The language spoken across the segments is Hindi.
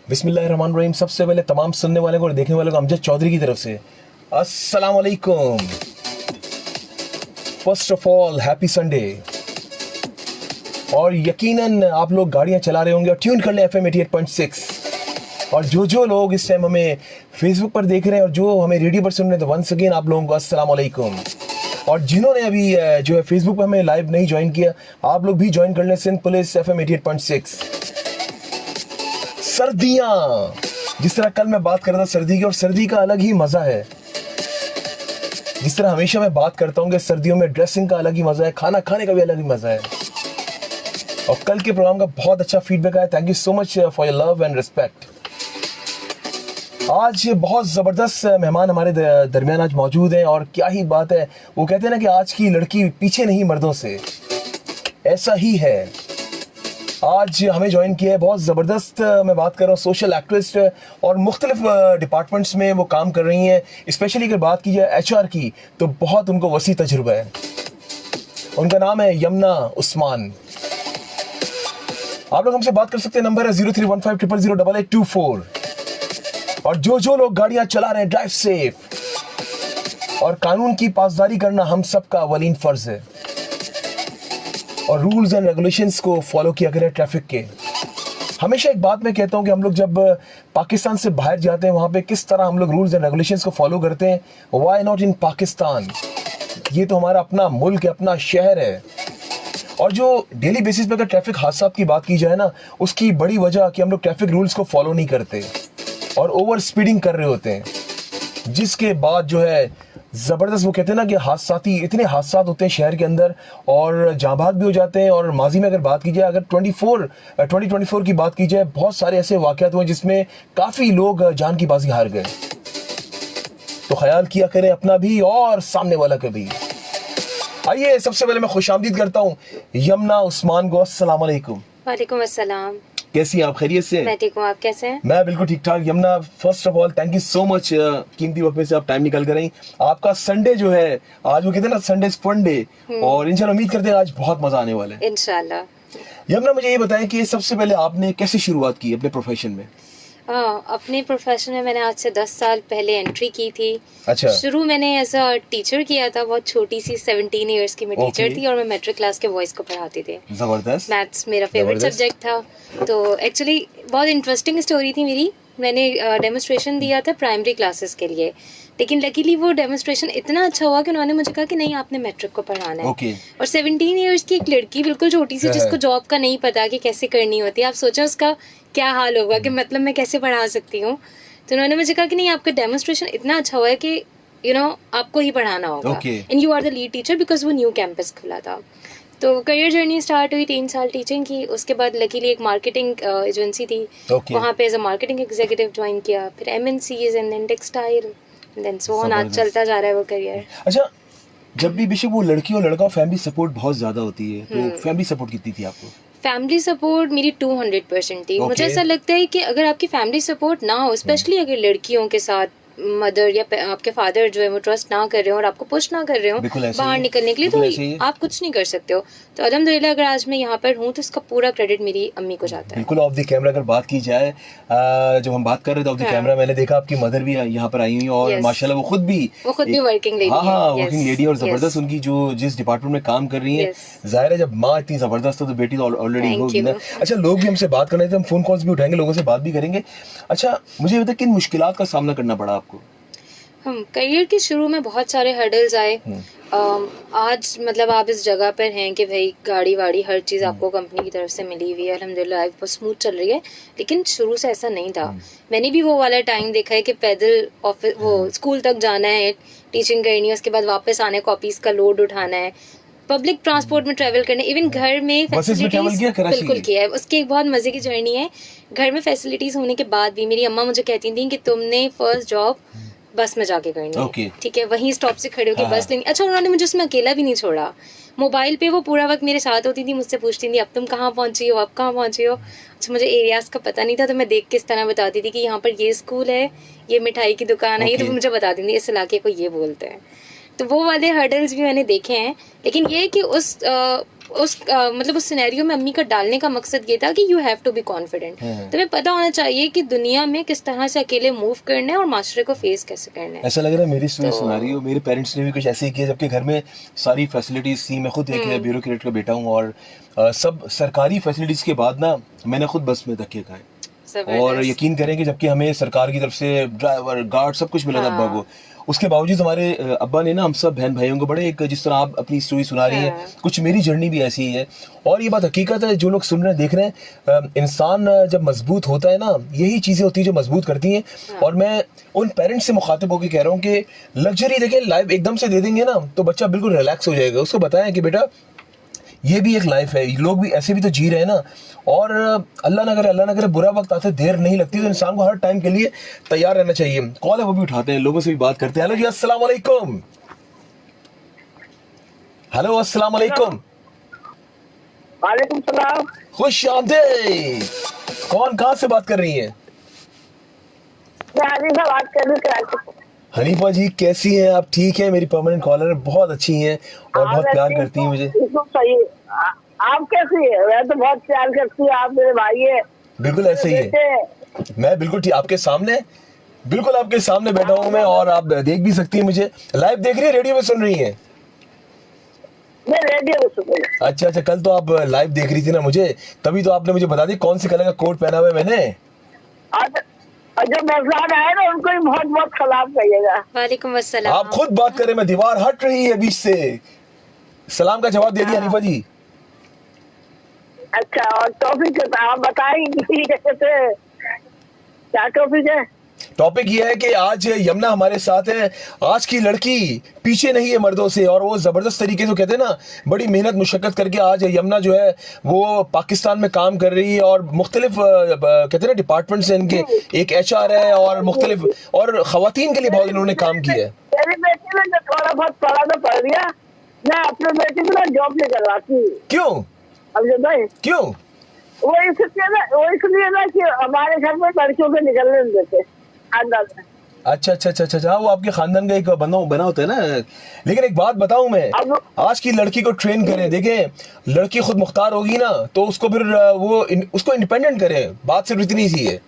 बिस्मिल्लाहिर्रहमानिर्रहीम। सबसे पहले तमाम सुनने वाले को और देखने वाले को अमजद चौधरी की तरफ से अस्सलाम वालेकुम। First of all happy Sunday. और यकीनन आप लोग गाड़ियां चला रहे होंगे और ट्यून कर लें FM 88.6। और जो लोग इस टाइम हमें फेसबुक पर देख रहे हैं और जो हमें रेडियो पर सुन रहे हैं, तो वंस अगेन आप लोगों को अस्सलाम वालेकुम। और जिन्होंने अभी जो है फेसबुक पर हमें लाइव नहीं ज्वाइन किया, आप लोग भी ज्वाइन कर लें सिंध पुलिस FM 88.6। सर्दियां, जिस तरह कल मैं बात कर रहा था सर्दी की, और सर्दी का अलग ही मजा है। जिस तरह हमेशा मैं बात करता हूँ कि सर्दियों में ड्रेसिंग का अलग ही मजा है, खाना खाने का भी अलग ही मजा है। और कल के प्रोग्राम का बहुत अच्छा फीडबैक आया। Thank you so much for your love and respect. आज बहुत ज़बरदस्त मेहमान हमारे दरमियान आज मौजूद हैं, और क्या ही बात है। वो कहते हैं ना कि आज की लड़की पीछे नहीं मर्दों से, ऐसा ही है। आज हमें ज्वाइन किया है बहुत ज़बरदस्त, मैं बात कर रहा हूँ सोशल एक्टिविस्ट, और मुख्तलिफ डिपार्टमेंट्स में वो काम कर रही हैं। स्पेशली अगर बात की जाए HR की, तो बहुत उनको वसी तजुर्बा है। उनका नाम है यमुना उस्मान। आप लोग हमसे बात कर सकते हैं, नंबर है 0315000824। और जो लोग गाड़ियां चला रहे हैं, ड्राइव सेफ। और कानून की पासदारी करना हम सबका अवलीन फर्ज है। और रूल्स एंड रेगुलेशंस को फॉलो किया करें ट्रैफिक के। हमेशा एक बात मैं कहता हूं कि हम लोग जब पाकिस्तान से बाहर जाते हैं, वहां पे किस तरह हम लोग रूल्स एंड रेगुलेशंस को फॉलो करते हैं। Why not in Pakistan? ये तो हमारा अपना मुल्क है, अपना शहर है। और जो डेली बेसिस पे अगर ट्रैफिक हादसा की बात की जाए ना, उसकी बड़ी वजह कि हम लोग ट्रैफिक रूल्स को फॉलो नहीं करते और ओवर स्पीडिंग कर रहे होते हैं, जिसके बाद जो है ज़बरदस्त, वो कहते हैं ना कि इतने हादसा होते हैं शहर के अंदर, और जाँ भाग भी हो जाते हैं। और माजी में अगर बात की जाए, अगर 2024 की बात की जाए, बहुत सारे ऐसे वाक़यात हुए जिसमें काफ़ी लोग जान की बाजी हार गए। तो ख्याल किया करें अपना भी और सामने वाला का भी। आइए, सबसे पहले मैं खुशामदीद करता हूँ यमुना उस्मान को। अस्सलाम वालेकुम। वालेकुम अस्सलाम। कैसी हैं आप? खैरियत से? मैं ठीक हूँ, आप कैसे हैं? मैं बिल्कुल ठीक ठाक। Yamuna, first of all thank you so much, कीमती वक्त में से आप टाइम निकल कर आई। आपका संडे जो है आज, वो कहते हैं ना संडे फन डे, और इंशाल्लाह उम्मीद करते हैं आज बहुत मजा आने वाला है इंशाल्लाह। यमुना, मुझे ये बताएं कि सबसे पहले आपने कैसे शुरुआत की अपने प्रोफेशन में? अपने प्रोफेशन में मैंने आज से 10 साल पहले एंट्री की थी। अच्छा। शुरू मैंने एज अ टीचर किया था, बहुत छोटी सी 17 इयर्स की मैं टीचर थी, और मैं मैट्रिक क्लास के बॉयज को पढ़ाती थी। जबरदस्त। मैथ्स मेरा फेवरेट सब्जेक्ट था। तो एक्चुअली बहुत इंटरेस्टिंग स्टोरी थी मेरी। मैंने डेमोस्ट्रेशन दिया था प्राइमरी क्लासेस के लिए, लेकिन लकीली वो डेमोस्ट्रेशन इतना अच्छा हुआ कि उन्होंने मुझे कहा कि नहीं, आपने मैट्रिक को पढ़ाना है। और 17 इयर्स की एक लड़की, बिल्कुल छोटी सी, जिसको जॉब का नहीं पता कि कैसे करनी होती है, आप सोचो उसका क्या हाल होगा कि मतलब मैं कैसे पढ़ा सकती हूँ। तो उन्होंने मुझे कहा कि नहीं, आपका डेमोस्ट्रेशन इतना अच्छा हुआ है कि आपको ही पढ़ाना होगा, and you are the lead teacher, because वो न्यू कैंपस खुला था। तो करियर जर्नी स्टार्ट हुई, 3 साल टीचिंग की। उसके बाद लकीली एक मार्केटिंग एजेंसी थी, वहाँ पे as a marketing executive join किया, फिर MNCs and then textile and then so on. आज चलता जा रहा है वो करियर। अच्छा, जब भी बेशक वो लड़की और लड़का, फैमिली सपोर्ट बहुत ज्यादा होती है, तो फैमिली सपोर्ट कितनी थी आपको? फैमिली सपोर्ट मेरी 200% थी। मुझे ऐसा लगता है कि अगर आपकी फैमिली सपोर्ट ना हो, स्पेशली अगर लड़कियों के साथ मदर या आपके फादर जो है वो ट्रस्ट ना कर रहे हो और आपको पुश ना कर रहे हो बाहर निकलने के लिए, तो आप कुछ नहीं कर सकते हो। तो अल्हम्दुलिल्लाह अगर आज मैं यहाँ पर हूँ, तो इसका पूरा क्रेडिट मेरी अम्मी को जाता है। बिल्कुल। ऑफ द कैमरा अगर बात की जाए, जब हम बात कर रहे थे ऑफ द कैमरा, मैंने देखा आपकी मदर भी यहाँ पर आई हुई, और माशाल्लाह वो खुद भी वर्किंग लेडी। हाँ, वर्किंग लेडी, और जबरदस्त उनकी जो जिस डिपार्टमेंट में काम कर रही है। जाहिर है जब माँ इतनी जबरदस्त हो तो बेटी तो ऑलरेडी होगी ना। अच्छा, लोग भी हमसे बात करने थे, हम फोन कॉल्स भी उठाएंगे, लोगों से बात भी करेंगे। अच्छा, मुझे बता किन मुश्किलात का सामना करना पड़ा आपको? करियर के शुरू में बहुत सारे हर्डल्स आए। आज मतलब आप इस जगह पर हैं कि भाई गाड़ी वाड़ी हर चीज़ आपको कंपनी की तरफ से मिली हुई है, अल्हम्दुलिल्लाह लाइफ बहुत स्मूथ चल रही है। लेकिन शुरू से ऐसा नहीं था। मैंने भी वो वाला टाइम देखा है कि पैदल ऑफिस, वो स्कूल तक जाना है, टीचिंग करनी है, उसके बाद वापस आने, कॉपीज का लोड उठाना है, पब्लिक ट्रांसपोर्ट में ट्रैवल करना, इवन घर में फैसिलिटीज बिल्कुल किया है। उसकी एक बहुत मजे की जर्नी है। घर में फैसिलिटीज होने के बाद भी मेरी अम्मा मुझे कहती थी कि तुमने फर्स्ट जॉब बस में जाके करनी है, ठीक है, वहीं स्टॉप से खड़े होकर बस लेनी। अच्छा, उन्होंने मुझे उसमें अकेला भी नहीं छोड़ा। मोबाइल पे वो पूरा वक्त मेरे साथ होती थी, मुझसे पूछती थी अब तुम कहाँ पहुंची हो, अब कहाँ पहुंची हो। अच्छा, मुझे एरियाज का पता नहीं था, तो मैं देख के इस तरह बताती थी कि यहाँ पर ये स्कूल है, ये मिठाई की दुकान है, ये तो मुझे बताती थी इस इलाके को ये बोलते हैं। तो वो वाले हर्डल्स भी मैंने देखे हैं। लेकिन ये कि उस मतलब उस सिनेरियो में अम्मी का डालने का मकसद ये था कि you have to be confident. तुम्हें पता होना चाहिए कि दुनिया में किस तरह से अकेले मूव करना है और माशरे को फेस कैसे करना है। ऐसा लग रहा है मेरी स्टोरी सुना रही हो, मेरे पेरेंट्स ने भी कुछ ऐसे ही किया, जबकि घर में सारी फैसिलिटीज थी। मैं खुद एक ब्यूरोक्रेट का बेटा हूँ और सब सरकारी फैसिलिटीज के बाद ना मैंने खुद बस में धक्के खाए। और यकीन करें कि जबकि हमें सरकार की तरफ से ड्राइवर गार्ड सब कुछ मिला था बगो, उसके बावजूद हमारे अब्बा ने ना हम सब बहन भाइयों को बड़े एक, जिस तरह आप अपनी स्टोरी सुना रही है, कुछ मेरी जर्नी भी ऐसी ही है। और ये बात हकीकत है, जो लोग सुन रहे हैं देख रहे हैं, इंसान जब मजबूत होता है ना, यही चीजें होती है जो मजबूत करती हैं। और मैं उन पेरेंट्स से मुखातिब होकर कह रहा हूँ कि लग्जरी देखें लाइफ एकदम से दे देंगे ना तो बच्चा बिल्कुल रिलैक्स हो जाएगा। उसको बताएं कि बेटा ये भी एक लाइफ है, लोग भी ऐसे भी तो जी रहे हैं ना। और अल्लाह ना करे बुरा वक्त आते देर नहीं लगती, तो इंसान को हर टाइम के लिए तैयार रहना चाहिए। कॉल है वो भी उठाते हैं, लोगों से भी बात करते हैं। हेलो जी, अस्सलाम वालेकुम। हेलो, अस्सलाम वालेकुम। वालेकुम सलाम। खुश आमदीद। कौन कहाँ से बात कर रही हैं? मैं हनीफा बात कर रही हूँ। हनीफा जी कैसी हैं आप? ठीक है, मेरी परमानेंट कॉलर बहुत अच्छी हैं और बहुत प्यार करती हैं मुझे। सही। आप कैसी है? मैं तो बहुत प्यार करती हूँ, आप मेरे भाई है। बिल्कुल ऐसे ही है, मैं बिल्कुल ठीक आपके सामने, बिल्कुल आपके सामने बैठा हूँ मैं, और आप देख भी सकती हैं मुझे। लाइव देख रही है, रेडियो में सुन रही हैं? मैं रेडियो में सुन रही हूँ। अच्छा, कल तो आप लाइव देख रही थी ना मुझे, तभी तो आपने मुझे बता दी कौन सी कलर का कोट पहना हुआ है मैंने। और जो मेहमान आए ना उनको भी बहुत बहुत सलाम कहिएगा। वालेकुम अस्सलाम। आप खुद बात करें, मैं दीवार हट रही है बीच से। सलाम का जवाब दे दिया हनीफा जी। अच्छा, और टॉपिक आप बताएंगे कैसे, क्या टॉपिक है? टॉपिक ये है कि आज यमुना हमारे साथ है। आज की लड़की पीछे नहीं है मर्दों से, और वो जबरदस्त तरीके से, कहते हैं ना, बड़ी मेहनत मुशक्कत करके आज यमुना जो है वो पाकिस्तान में काम कर रही है। और मुख्तलिफ कहते हैं ना डिपार्टमेंट से इनके, एक HR है और मुख्तलिफ, और खवातीन के लिए बहुत इन्होंने काम किया है। मेरी बेटी ने थोड़ा बहुत पढ़ा तो पढ़ लिया, मैं अपने बेटी को ना जॉब नहीं करवाती हूँ। क्यों? अब भाई क्यों? वो इसलिए ना कि हमारे घर में लड़कियों को निकलने नहीं देते खानदान में। अच्छा, वो आपके खानदान का एक बना होता है ना। लेकिन एक बात बताऊं मैं, आज की लड़की को ट्रेन करें, देखें लड़की खुद मुख्तार होगी ना तो उसको फिर उसको इंडिपेंडेंट करें। बात सिर्फ इतनी सी है,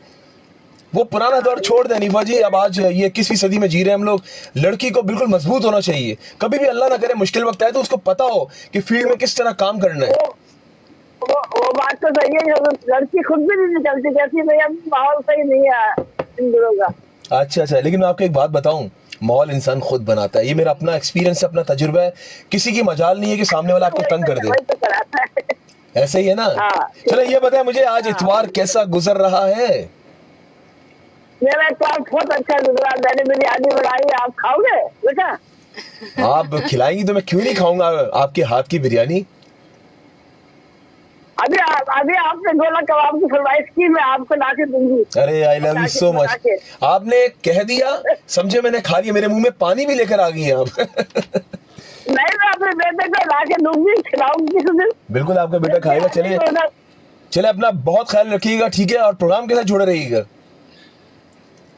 वो पुराना दौर छोड़ दें हनीफा जी। अब आज ये 21वीं सदी में जी रहे हैं हम लोग। लड़की को बिल्कुल मजबूत होना चाहिए, कभी भी अल्लाह ना करे मुश्किल वक्त आए तो उसको पता हो कि फील्ड में किस तरह काम करना है। वो बात तो सही है, लड़की खुद भी नहीं निकलती, कहती भैया माहौल सही नहीं है इन दिनों का। अच्छा, लेकिन मैं आपको एक बात बताऊं, माहौल इंसान खुद बनाता है। ये मेरा अपना एक्सपीरियंस है, अपना तजुर्बा है। किसी की मजाल नहीं है कि सामने वाला आपको तंग कर दे। ऐसे ही है ना। चलो ये बताएं मुझे, आज इतवार कैसा गुजर रहा है? मेरा इतवार बहुत अच्छा गुजरा। मैंने बिरयानी बनाई, आप खाओगे बेटा? आप खिलाएंगी तो मैं क्यों नहीं खाऊंगा आपके हाथ की बिरयानी। अभी आपने गोला कबाब की फरमाइश की, मैं आपको ला के दूंगी। अरे I love you so much. आपने कह दिया, समझे मैंने खा लिया, मेरे मुंह में पानी भी लेकर आ गई हैं आप। नहीं, मैं अपने बेटे को ला के दूंगी, खिलाऊंगी। बिल्कुल आपका बेटा खाएगा। चले अपना बहुत ख्याल रखिएगा, ठीक है, और प्रोग्राम के साथ जुड़े रहिएगा।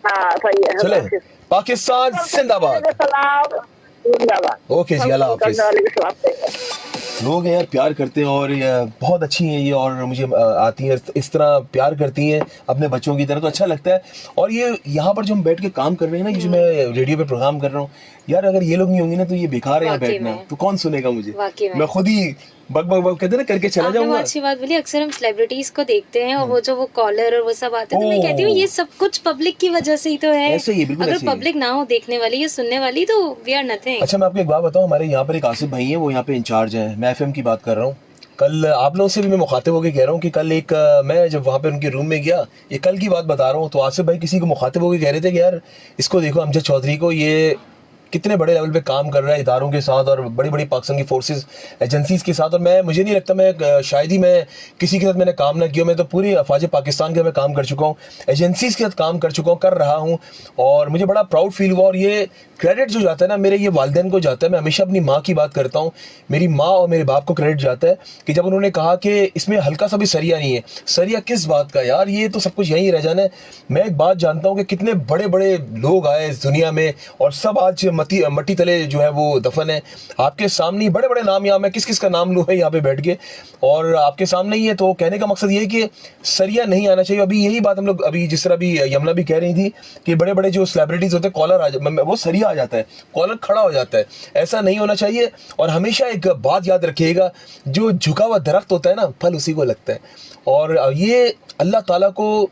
हाँ सही है। चले, पाकिस्तान जिंदाबाद। ओके जी, अल्लाह हाफिज। लोग हैं यार, प्यार करते हैं और बहुत अच्छी हैं ये, और मुझे आती हैं इस तरह प्यार करती हैं अपने बच्चों की तरह, तो अच्छा लगता है। और ये यहाँ पर जो हम बैठ के काम कर रहे हैं ना, ये जो मैं रेडियो पे प्रोग्राम कर रहा हूँ यार, अगर ये लोग नहीं होंगे ना तो ये बेकार है यहाँ बैठना, तो कौन सुनेगा मुझे? मैं खुद ही बग कहते हैं ना करके चला जाऊंगा। अच्छी बात बोली। अक्सर हम सेलिब्रिटीज को देखते हैं और वो जो वो कॉलर और वो सब आते हैं, तो मैं कहती हूँ ये सब कुछ पब्लिक की वजह से ही तो है। ऐसे ही, बिल्कुल अगर पब्लिक ना हो देखने वाली या सुनने वाली तो वी आर नथिंग। अच्छा, मैं आपको एक बात बताऊँ, हमारे यहाँ पर एक आसिफ भाई है, वो यहाँ पे इंचार्ज है, मैं FM की बात कर रहा हूँ। कल आप लोगों से भी मैं मुखातिब होकर कह रहा हूँ कि कल एक मैं जब वहाँ पे उनके रूम में गया, ये कल की बात बता रहा हूँ, तो आसिफ भाई किसी को मुखातिब होकर कह रहे थे कि यार इसको देखो अमजद चौधरी को, ये कितने बड़े लेवल पे काम कर रहा है इदारों के साथ और बड़ी बड़ी पाकिस्तान की फोर्सेस एजेंसीज के साथ। और मुझे नहीं लगता मैं शायद ही मैं किसी के साथ मैंने काम ना किया। मैं तो पूरी अफवाज पाकिस्तान के मैं काम कर चुका हूँ, एजेंसीज के साथ काम कर चुका हूँ, कर रहा हूँ, और मुझे बड़ा प्राउड फील हुआ। और ये क्रेडिट जो जाता है ना मेरे ये वालिदैन को जाता है। मैं हमेशा अपनी माँ की बात करता हूँ, मेरी माँ और मेरे बाप को क्रेडिट जाता है कि जब उन्होंने कहा कि इसमें हल्का सा भी सरिया नहीं है। सरिया किस बात का यार, ये तो सब कुछ यहीं रह जाना है। मैं एक बात जानता हूँ कि कितने बड़े बड़े लोग आए इस दुनिया में और सब आज मट्टी तले जो है वो दफन है। आपके सामने बड़े बड़े नाम, यहाँ मैं किस किस का नाम लूँ है यहाँ पे बैठ के, और आपके सामने ही है। तो कहने का मकसद ये है कि सरिया नहीं आना चाहिए। अभी यही बात हम लोग अभी जिस तरह भी यमुना भी कह रही थी कि बड़े बड़े जो सेलिब्रिटीज होते हैं कॉलर वो सरिया आ जाता है, कॉलर खड़ा हो जाता है। ऐसा नहीं होना चाहिए। और हमेशा एक बात याद रखिएगा, जो झुका हुआ दरख्त होता है ना, फल उसी को लगता है। और ये अल्लाह ताला को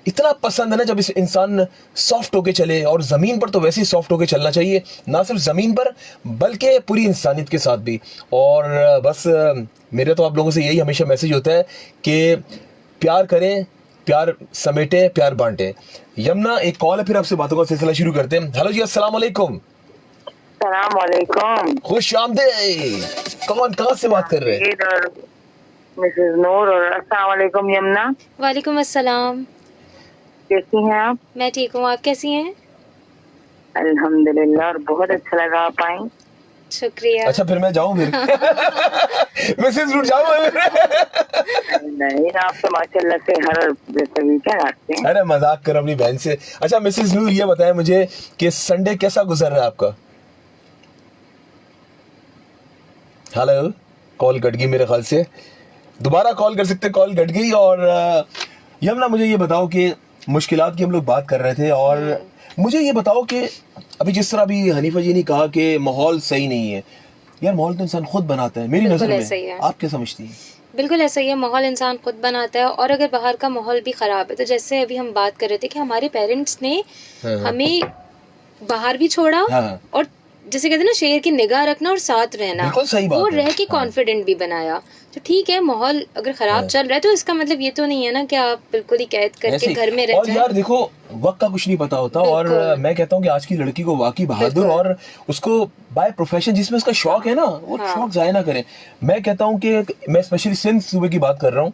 इतना पसंद है ना जब इस इंसान सॉफ्ट होके चले, और ज़मीन पर तो वैसे ही सॉफ्ट होके चलना चाहिए, ना सिर्फ ज़मीन पर बल्कि पूरी इंसानियत के साथ भी। और बस मेरे तो आप लोगों से यही हमेशा मैसेज होता है कि प्यार करें, प्यार समेटे, प्यार बांटे। यमुना एक कॉल है, फिर आपसे बातों का सिलसिला शुरू करते हैं। हेलो जी, अस्सलाम वालेकुम। सलाम वालेकुम। खुश आमदीद। कौन कहाँ से बात कर रहे हैं? मिसेस नूर। और अस्सलाम वालेकुम यमुना। वालेकुम अस्सलाम। कैसी हैं आप? मैं ठीक हूँ, आप कैसी हैं? अल्हम्दुलिल्लाह, और बहुत अच्छा लगा आप आई। शुक्रिया। अच्छा फिर मैं जाऊँ फिर मिसेस रूट जाऊँ नहीं, आप तो माशाल्लाह से हर वीकेंड आते हैं। अरे मजाक कर अपनी बहन से। अच्छा मिसेस नूर ये बताएं मुझे कि संडे कैसा गुजर रहा है आपका? हेलो, कॉल कट गई मेरे ख्याल से, दोबारा कॉल कर सकते, कॉल कट गई। और यमुना मुझे ये बताओ कि मुश्किलात की हम लोग बात कर रहे थे, और मुझे ये बताओ कि अभी जिस तरह अभी हनीफा जी ने कहा कि माहौल सही नहीं है, यार माहौल तो इंसान खुद बनाता है मेरी नजर में, आप क्या समझती हैं? बिल्कुल ऐसा ही है, माहौल इंसान खुद बनाता है। और अगर बाहर का माहौल भी खराब है, तो जैसे अभी हम बात कर रहे थे कि हमारे पेरेंट्स ने हमें बाहर भी छोड़ा, और जैसे कहते हैं ना, शेर की निगाह रखना और साथ रहना, वो रह के कॉन्फिडेंट भी बनाया। तो ठीक है, माहौल अगर खराब चल रहा है तो इसका मतलब ये तो नहीं है ना कि आप बिल्कुल ही कैद करके घर में रह और यार देखो, वक्त का कुछ नहीं पता होता। और मैं कहता हूँ कि आज की लड़की को वाकई बहादुर, और उसको बाय प्रोफेशन जिसमें उसका शौक है ना, वो शौक जाया ना करे। मैं कहता हूँ कि मैं स्पेशली सिंध सूबे की बात कर रहा हूँ,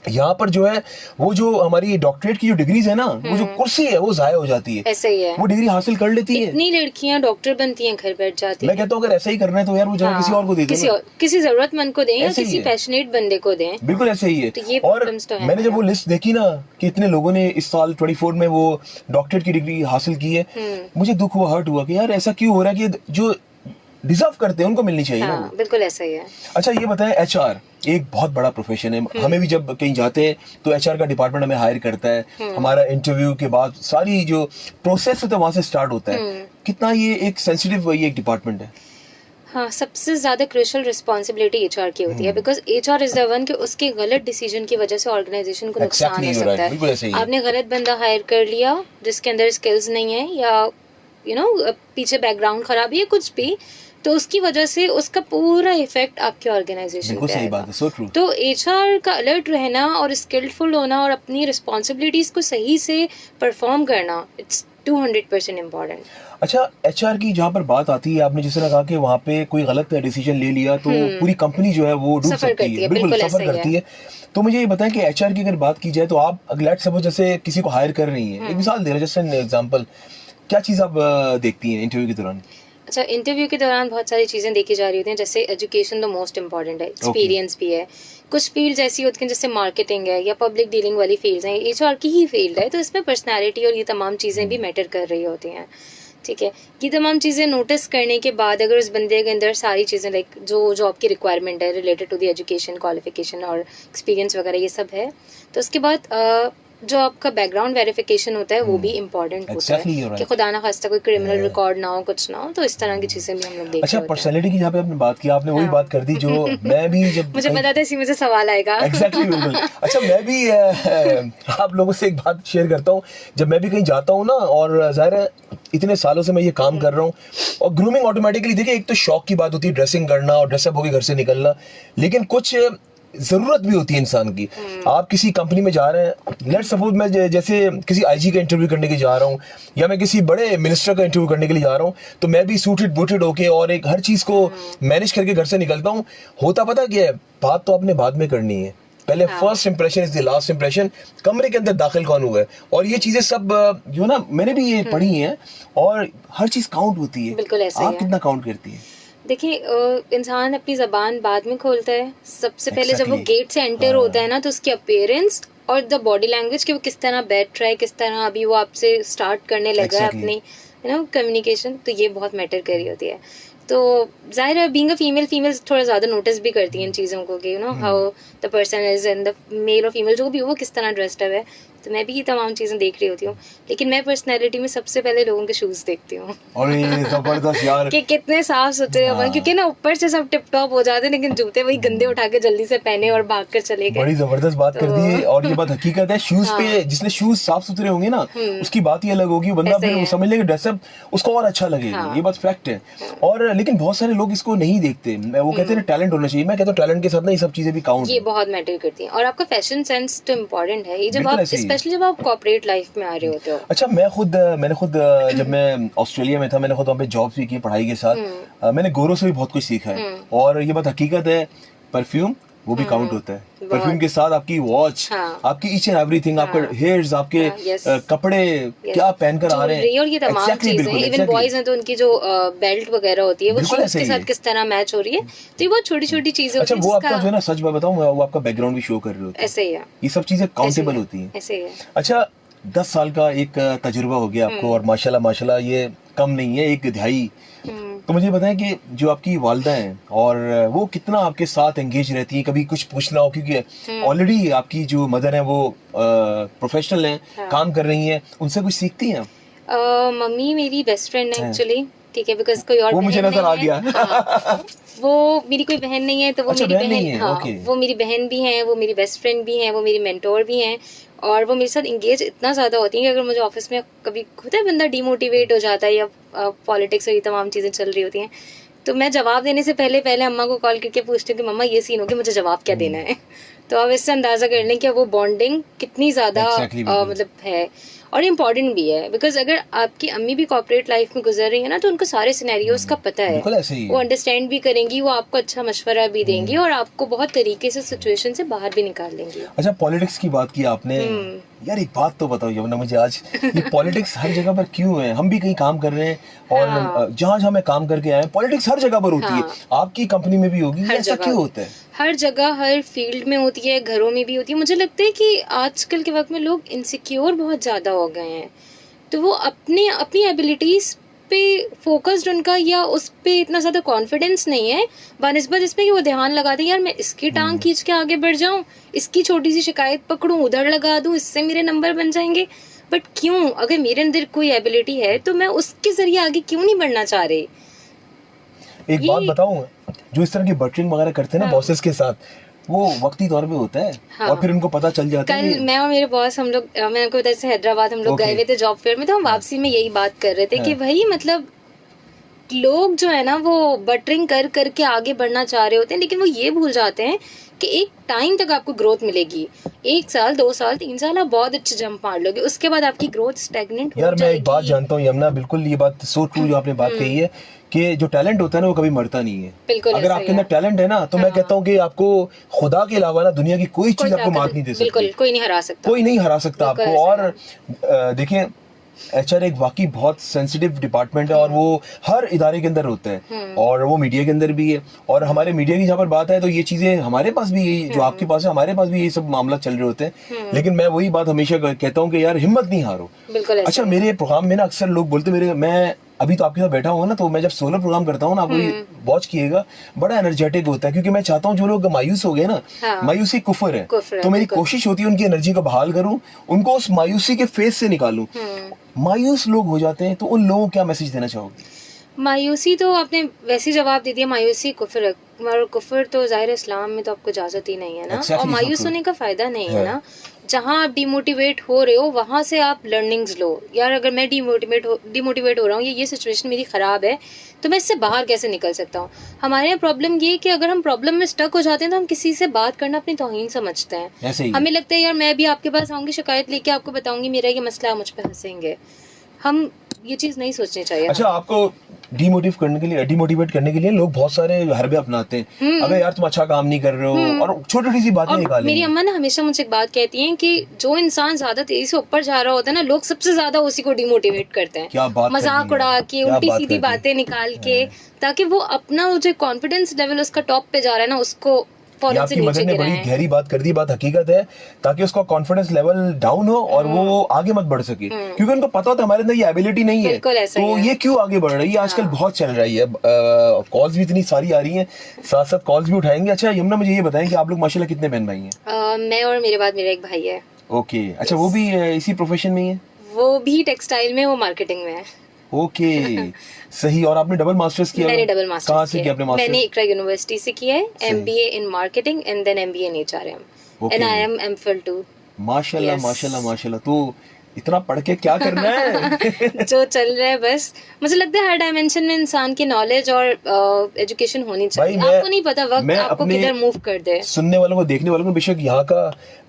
यहाँ पर जो है वो जो हमारी डॉक्टरेट की जो डिग्रीज है ना, वो जो कुर्सी है वो जाया हो जाती है। ऐसा ही है, वो डिग्री हासिल कर लेती है, इतनी लड़कियां डॉक्टर बनती हैं, घर बैठ जाती हैं। मैं कहता हूँ अगर ऐसा ही करना है तो यार वो जगह किसी और को दे दो, किसी जरूरतमंद को दें या किसी पैशनेट बंदे को दें। बिल्कुल ऐसे ही है। तो ये और तो है। मैंने जब वो लिस्ट देखी ना कि इतने लोगों ने इस साल 24 में वो डॉक्टरेट की डिग्री हासिल की है, मुझे दुख हुआ, हर्ट हुआ कि यार ऐसा क्यों हो रहा है कि जो डिजर्व करते हैं उनको मिलनी चाहिए ना। बिल्कुल ऐसा ही है। अच्छा ये बताएं, एचआर एक बहुत बड़ा प्रोफेशन है। हमें भी जब कहीं जाते हैं तो एचआर का डिपार्टमेंट हमें हायर करता है। हमारा इंटरव्यू के बाद सारी जो प्रोसेस होता है वहां से स्टार्ट होता है। कितना ये एक सेंसिटिव ये एक डिपार्टमेंट है? हाँ, सबसे ज्यादा क्रूशियल रिस्पॉन्सिबिलिटी एचआर की होती है, because HR is the one कि उसके गलत डिसीजन की वजह से ऑर्गेनाइजेशन को नुकसान हो सकता है। आपने गलत बंदा हायर कर लिया जिसके अंदर स्किल्स नहीं है, या पीछे बैकग्राउंड खराब है, कुछ भी, तो उसकी वजह से उसका पूरा इफेक्ट आपके ऑर्गेनाइजेशन पे आएगा। तो एचआर का अलर्ट रहना और स्किल्डफुल होना और अपनी रिस्पॉन्सिबिलिटीज को सही से परफॉर्म करना, इट्स 200% इम्पोर्टेंट। अच्छा, एचआर की जहाँ पर बात आती है, आपने जिस तरह कहा कि वहाँ पे कोई गलत डिसीजन ले लिया तो पूरी कंपनी जो है वो डूब सकती है, बिल्कुल सफर करती है। तो मुझे ये बताएं कि एचआर की अगर बात की जाए तो आप लेट्स सपोज जैसे किसी को हायर कर रही हैं, एक मिसाल दे रहे हैं, जैसे एन एग्जांपल, क्या चीज आप देखती हैं इंटरव्यू के दौरान? अच्छा, इंटरव्यू के दौरान बहुत सारी चीजें देखी जा रही होती हैं, जैसे एजुकेशन तो मोस्ट इम्पोर्टेंट है, एक्सपीरियंस भी है। कुछ फील्ड ऐसी होती हैं जैसे मार्केटिंग है या पब्लिक डीलिंग वाली फील्ड है, एचआर की ही फील्ड है, तो इसमें पर्सनैलिटी और ये तमाम चीजें भी मैटर कर रही होती हैं। ठीक है, ये तमाम चीजें नोटिस करने के बाद अगर उस बंदे के अंदर सारी चीजें लाइक जो जॉब की रिक्वायरमेंट है related to the education, qualification और एक्सपीरियंस वगैरह ये सब है, तो उसके बाद जो आपका बैकग्राउंड वेरिफिकेशन होता है वो भी इम्पोर्टेंट होता है कि खुदा ना खास्ता कोई क्रिमिनल रिकॉर्ड ना हो, कुछ ना हो, तो इस तरह की चीजें भी हम लोग देखते हैं। अच्छा, पर्सनैलिटी की जहाँ पे आपने बात की, आपने वही बात कर दी जो मैं भी जब मुझे पता था इसी में से सवाल आएगा। एग्जैक्टली, बिल्कुल। अच्छा, मैं भी आप लोगों से एक बात शेयर करता हूँ। जब मैं भी कहीं जाता हूँ ना, और जाहिर है इतने सालों से मैं ये काम कर रहा हूँ, और ग्रूमिंग ऑटोमेटिकली, देखिए एक तो शौक की बात होती है, ड्रेसिंग करना और ड्रेसअप होकर घर से निकलना, लेकिन कुछ जरूरत भी होती है इंसान की। आप किसी कंपनी में जा रहे हैं, लेट्स सपोज मैं जैसे किसी आईजी का इंटरव्यू करने के लिए जा रहा हूँ, या मैं किसी बड़े मिनिस्टर का इंटरव्यू करने के लिए जा रहा हूँ, तो मैं भी सूटेड बूटेड होके और एक हर चीज को मैनेज करके घर से निकलता हूँ। होता पता क्या है, बात तो आपने बाद में करनी है, पहले हाँ। First impression is the last impression, कमरे के अंदर दाखिल कौन हुआ है, और ये चीजें सब जो ना मैंने भी ये पढ़ी हैं, और हर चीज काउंट होती है। बिल्कुल ऐसा ही आप है। कितना काउंट करती है? देखिए इंसान अपनी जबान बाद में खोलता है, सबसे पहले जब वो Exactly. गेट से एंटर हाँ। होता है ना, तो उसकी अपीयरेंस और द बॉडी लैंग्वेज कि वो किस तरह बैठ रहा है, किस तरह अभी वो आपसे स्टार्ट करने लगा है Exactly. अपनी कम्युनिकेशन, तो ये बहुत मैटर कर रही होती है। तो जाहिर है बीइंग अ फीमेल थोड़ा ज्यादा नोटिस भी करती है इन चीज़ों को कि how the person is and the male और फीमेल जो भी हो वो किस तरह ड्रेस्ड अप है, तो मैं भी ये तमाम चीज़ें देख रही होती हूँ। लेकिन मैं पर्सनैलिटी में सबसे पहले लोगों के शूज़ देखती हूँ और ये जबरदस्त यार। कि कितने साफ सुथरे हाँ। हैं, क्योंकि ना ऊपर से सब टिप टॉप हो जाते हैं लेकिन जूते वही गंदे उठा के जल्दी से पहने और भाग कर चले गए। बड़ी जबरदस्त बात कर दी है, और ये बात हकीकत है। शूज हाँ। पे जिसने शूज साफ सुथरे होंगे ना, उसकी बात ही अलग होगी, बंदा ऐसे फिर वो है। समझ लेगा ड्रेसअप उसको और अच्छा लगेगा। हाँ। ये बात फैक्ट है। और लेकिन बहुत सारे लोग इसको नहीं देखते, वो कहते हैं टैलेंट होना चाहिए। मैं कहता हूँ टैलेंट के साथ ना ये सब चीजें भी काउंट ये बहुत मैटर करती हैं, और आपका फैशन सेंस तो इम्पोर्टेंट है। ये जब बिल्कुल आप ऐसे ही है। स्पेशली जब आप कॉर्पोरेट लाइफ में आ रहे होते हो। अच्छा, मैंने खुद जब मैं ऑस्ट्रेलिया में था, मैंने खुद वहाँ पे जॉब भी की पढ़ाई के साथ। मैंने गोरों से भी बहुत कुछ सीखा है, और ये बात हकीकत है, परफ्यूम वो भी काउंट होता है। बहुत। परफ्यूम के साथ आपकी वॉच, हाँ। आपकी ईच एंड एवरीथिंग, आपके हाँ। हेयर्स, आपके हाँ, yes. कपड़े, क्या पहनकर आ रहे ज्वेलरी हैं, और ये तमाम Exactly, चीजें, बिल्कुल, इवन exactly. बॉयज हैं तो उनकी जो बेल्ट वगैरह होती है वो बिल्कुल शूज ऐसे के ही साथ है। किस तरह मैच हो रही है, तो ये बहुत छोटी छोटी चीजें अच्छा, होती वो हैं आपका जो है ना, सच मैं बताऊं, वो आपका बैकग्राउंड भी शो कर रहे होते हैं। ऐसे ही है, ये सब चीजें ऐसे ही काउंटेबल है, होती हैं। ऐसे ही है। अच्छा, 10 साल का एक तजुर्बा हो गया आपको, और माशाल्लाह माशाल्लाह ये कम नहीं है, एक दिहाई। तो मुझे बताएं कि जो आपकी वालदा हैं, और वो कितना आपके साथ एंगेज रहती हैं, कभी कुछ पूछना हो, क्योंकि ऑलरेडी आपकी जो मदर है वो प्रोफेशनल हैं, हाँ। काम कर रही हैं, उनसे कुछ सीखती हैं आप? मम्मी मेरी बेस्ट फ्रेंड है हाँ। एक्चुअली, ठीक है, बिकॉज कोई और वो मुझे बहन नजर आ नहीं गया। है। हाँ, वो मेरी कोई बहन नहीं है, तो वो अच्छा, मेरी बहन नहीं है, हाँ, ओके। वो मेरी बहन भी है, वो मेरी बेस्ट फ्रेंड भी है, वो मेरी मेंटोर भी हैं, और वो मेरे साथ इंगेज इतना ज़्यादा होती हैं कि अगर मुझे ऑफिस में कभी होता है बंदा डिमोटिवेट हो जाता है, या पॉलिटिक्स और ये तमाम चीज़ें चल रही होती हैं, तो मैं जवाब देने से पहले पहले अम्मा को कॉल करके पूछती हूँ कि मम्मा ये सीन हो गया, मुझे जवाब क्या देना है। तो आप इससे अंदाजा कर लें कि वो बॉन्डिंग कितनी ज़्यादा Exactly, बिल्कुल। मतलब है, और इम्पॉर्टेंट भी है, बिकॉज अगर आपकी अम्मी भी कॉर्पोरेट लाइफ में गुजर रही है ना, तो उनको सारे सिनेरियोज का पता है, बिल्कुल ऐसे ही वो है। अंडरस्टैंड भी करेंगी, वो आपको अच्छा मशवरा भी देंगी, और आपको बहुत तरीके से सिचुएशन से बाहर भी निकाल देंगी। अच्छा, पॉलिटिक्स की बात की आपने, यार एक बात तो बताओ यमुना मुझे आज, ये पॉलिटिक्स हर जगह पर क्यों है? हम भी कहीं काम कर रहे हैं, और हाँ। जहाँ जहाँ मैं काम करके आया, पॉलिटिक्स हर जगह पर होती है। आपकी कंपनी में भी होगी, हर ऐसा जगह क्यों होता है? हर जगह, हर फील्ड में होती है, घरों में भी होती है। मुझे लगता है कि आजकल के वक्त में लोग इनसिक्योर बहुत ज़्यादा हो गए हैं, तो वो अपनी एबिलिटीज पे फोकस्ड उनका, या उस पे इतना ज़्यादा कॉन्फिडेंस नहीं है, बानिस्बत इसमें कि वो ध्यान लगाते हैं यार मैं इसकी टांग खींच के आगे बढ़ जाऊं, इसकी छोटी सी शिकायत पकड़ूं, उधर लगा दूं, इससे मेरे नंबर बन जाएंगे। बट क्यों? अगर मेरे अंदर कोई एबिलिटी है तो मैं उसके जरिए आगे क्यों नहीं बढ़ना चाह रही? एक बात बताऊं, जो इस तरह की बटरिंग वगैरह करते हैं ना बॉसेस के साथ, वो वक्ती तौर पे होता है, हाँ। और फिर उनको पता चल जाता है। कल मैं और मेरे बॉस, हम लोग, मैं आपको बता, जैसे हैदराबाद हम लोग Okay. गए हुए थे जॉब फेयर में, तो हम वापसी में यही बात कर रहे थे कि भाई मतलब लोग जो है ना वो बटरिंग कर करके आगे बढ़ना चाह रहे होते हैं, लेकिन वो ये भूल जाते हैं कि एक टाइम तक आपको ग्रोथ मिलेगी, 1 साल 2 साल 3 साल आप बहुत अच्छे जंप मार लोगे, उसके बाद आपकी ग्रोथ स्टैग्नेंट हो यार मैं एक बात जाएगी। जानता हूँ यमुना, बिल्कुल ये बात सो ट्रू जो आपने बात कही है, कि जो टैलेंट होता है ना वो कभी मरता नहीं है। बिल्कुल अगर ऐसा आपके ही अंदर है। टैलेंट है ना, तो मैं कहता हूँ कि आपको खुदा के अलावा ना दुनिया की कोई चीज आपको मात नहीं दे सकती। बिल्कुल कोई नहीं हरा सकता, कोई नहीं हरा सकता बिल्कुल आपको। ऐसा और देखिए, एचआर एक वाकई बहुत सेंसिटिव डिपार्टमेंट है, और वो हर इदारे के अंदर होता है, और वो मीडिया के अंदर भी है। और हमारे मीडिया की जहाँ पर बात है, तो ये चीजें हमारे पास भी, यही जो आपके पास है, हमारे पास भी ये सब मामला चल रहे होते हैं। लेकिन मैं वही बात हमेशा कहता हूँ कि यार हिम्मत नहीं हारो। बिल्कुल ऐसा अच्छा, मेरे प्रोग्राम में ना अक्सर लोग बोलते, मैं अभी तो आपके साथ बैठा हूँ ना, तो मैं जब सोलो प्रोग्राम करता हूँ ना, आप वॉच किएगा, बड़ा एनर्जेटिक होता है, क्योंकि मैं चाहता हूँ जो लोग मायूस हो गए ना, हाँ। मायूसी कुफर है, कुफ्र तो मेरी बिल्कुल। कोशिश होती है उनकी एनर्जी को बहाल करूँ, उनको उस मायूसी के फेस से निकालूं। मायूस लोग हो जाते हैं, तो उन लोगों को क्या मैसेज देना चाहोगे? मायूसी तो आपने वैसे जवाब दे दिया, मायूसी कुफर है, और कुफर तो जाहिर इस्लाम में तो आपको इजाजत ही नहीं है ना। Exactly, और मायूस so true. होने का फायदा नहीं है ना। जहाँ आप डिमोटिवेट हो रहे हो वहां से आप लर्निंग्स लो। यार अगर मैं डिमोटिवेट हो रहा हूँ, ये सिचुएशन मेरी खराब है, तो मैं इससे बाहर कैसे निकल सकता हूँ। हमारे यहाँ प्रॉब्लम ये है कि अगर हम प्रॉब्लम में स्टक हो जाते हैं तो हम किसी से बात करना अपनी तौहीन समझते हैं। ऐसे ही हमें लगता है यार मैं भी आपके पास आऊंगी, शिकायत लेके आपको बताऊंगी मेरा ये मसला, मुझ पे हंसेंगे। हम ये चीज नहीं सोचनी चाहिए। अच्छा, आपको डिमोटिवेट करने के लिए लोग बहुत सारे हरबे अपनाते हैं। अबे यार तुम अच्छा काम नहीं कर रहे हो, और छोटी छोटी सी बातें और निकालेंगे। मेरी अम्मा ना हमेशा मुझे एक बात कहती हैं कि जो इंसान ज्यादा तेजी से ऊपर जा रहा होता है ना, लोग सबसे ज्यादा उसी को डिमोटिवेट करते क्या हैं, बात मजाक करती हैं, उड़ा के, क्या उल्टी बात सीधी करती हैं। बातें निकाल के, ताकि वो अपना वो जो कॉन्फिडेंस लेवल उसका टॉप पे जा रहा है ना, उसको ये फौरन से आपकी नीचे मदर ने बड़ी गिराएं। गहरी बात कर दी, बात हकीकत है, ताकि उसका कॉन्फिडेंस लेवल डाउन हो और वो आगे मत बढ़ सके, क्योंकि उनको पता होता है हमारे अंदर ये एबिलिटी नहीं है, बिल्कुल ऐसा तो ही है। ये क्यों आगे बढ़ रही है। आजकल बहुत चल रही है, कॉल्स भी इतनी सारी आ रही हैं, साथ साथ कॉल्स भी उठाएंगे। अच्छा यमुना, मुझे ये बताएं कि आप लोग माशाल्लाह कितने बहन भाई हैं? मैं और मेरे बाद मेरा एक भाई है, ओके, अच्छा वो भी इसी प्रोफेशन में ही है? वो भी टेक्सटाइल में, वो मार्केटिंग में है। ओके सही। और आपने डबल मास्टर्स किया? मैंने डबल मास्टर्स कहाँ से किया आपने मास्टर्स? मैंने इकरा यूनिवर्सिटी से किया है, MBA in marketing and then MBA in HRM and I am MPhil too. माशाल्लाह Yes. माशाल्लाह माशाल्लाह। तो इतना पढ़ के क्या करना है? जो चल रहा है बस, मुझे लगता है हर डायमेंशन में इंसान की नॉलेज और एजुकेशन होनी चाहिए। भाई, आपको नहीं पता वक्त मैं आपको अपने किधर मूव कर दे। सुनने वालों को, देखने वालों को, बेशक यहाँ का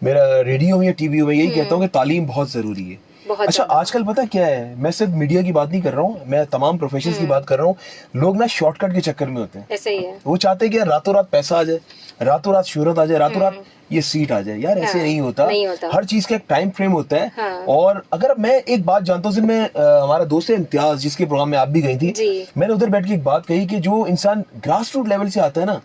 मेरा रेडियो में या टीवी में, यही कहता हूँ कि तालीम बहुत जरूरी है। बहुत अच्छा ज्यादा। आजकल पता क्या है, मैं सिर्फ मीडिया की बात नहीं कर रहा हूँ, मैं तमाम प्रोफेशंस की बात कर रहा हूँ। लोग ना शॉर्टकट के चक्कर में होते हैं, ऐसा ही है। वो चाहते हैं कि रातों रात पैसा आ जाए, रातों रात शोहरत आ जाए, रातों रात ये सीट आ जाए। यार ऐसे हाँ, नहीं होता, नहीं होता। हर चीज का एक टाइम फ्रेम होता है। हाँ। और अगर मैं एक बात जानता हूँ, मैं हमारा दोस्त है इम्तियाज, जिसके प्रोग्राम में आप भी गई थी, जी। मैंने उधर बैठ के एक बात कही कि जो इंसान ग्रास रूट लेवल से आता है ना,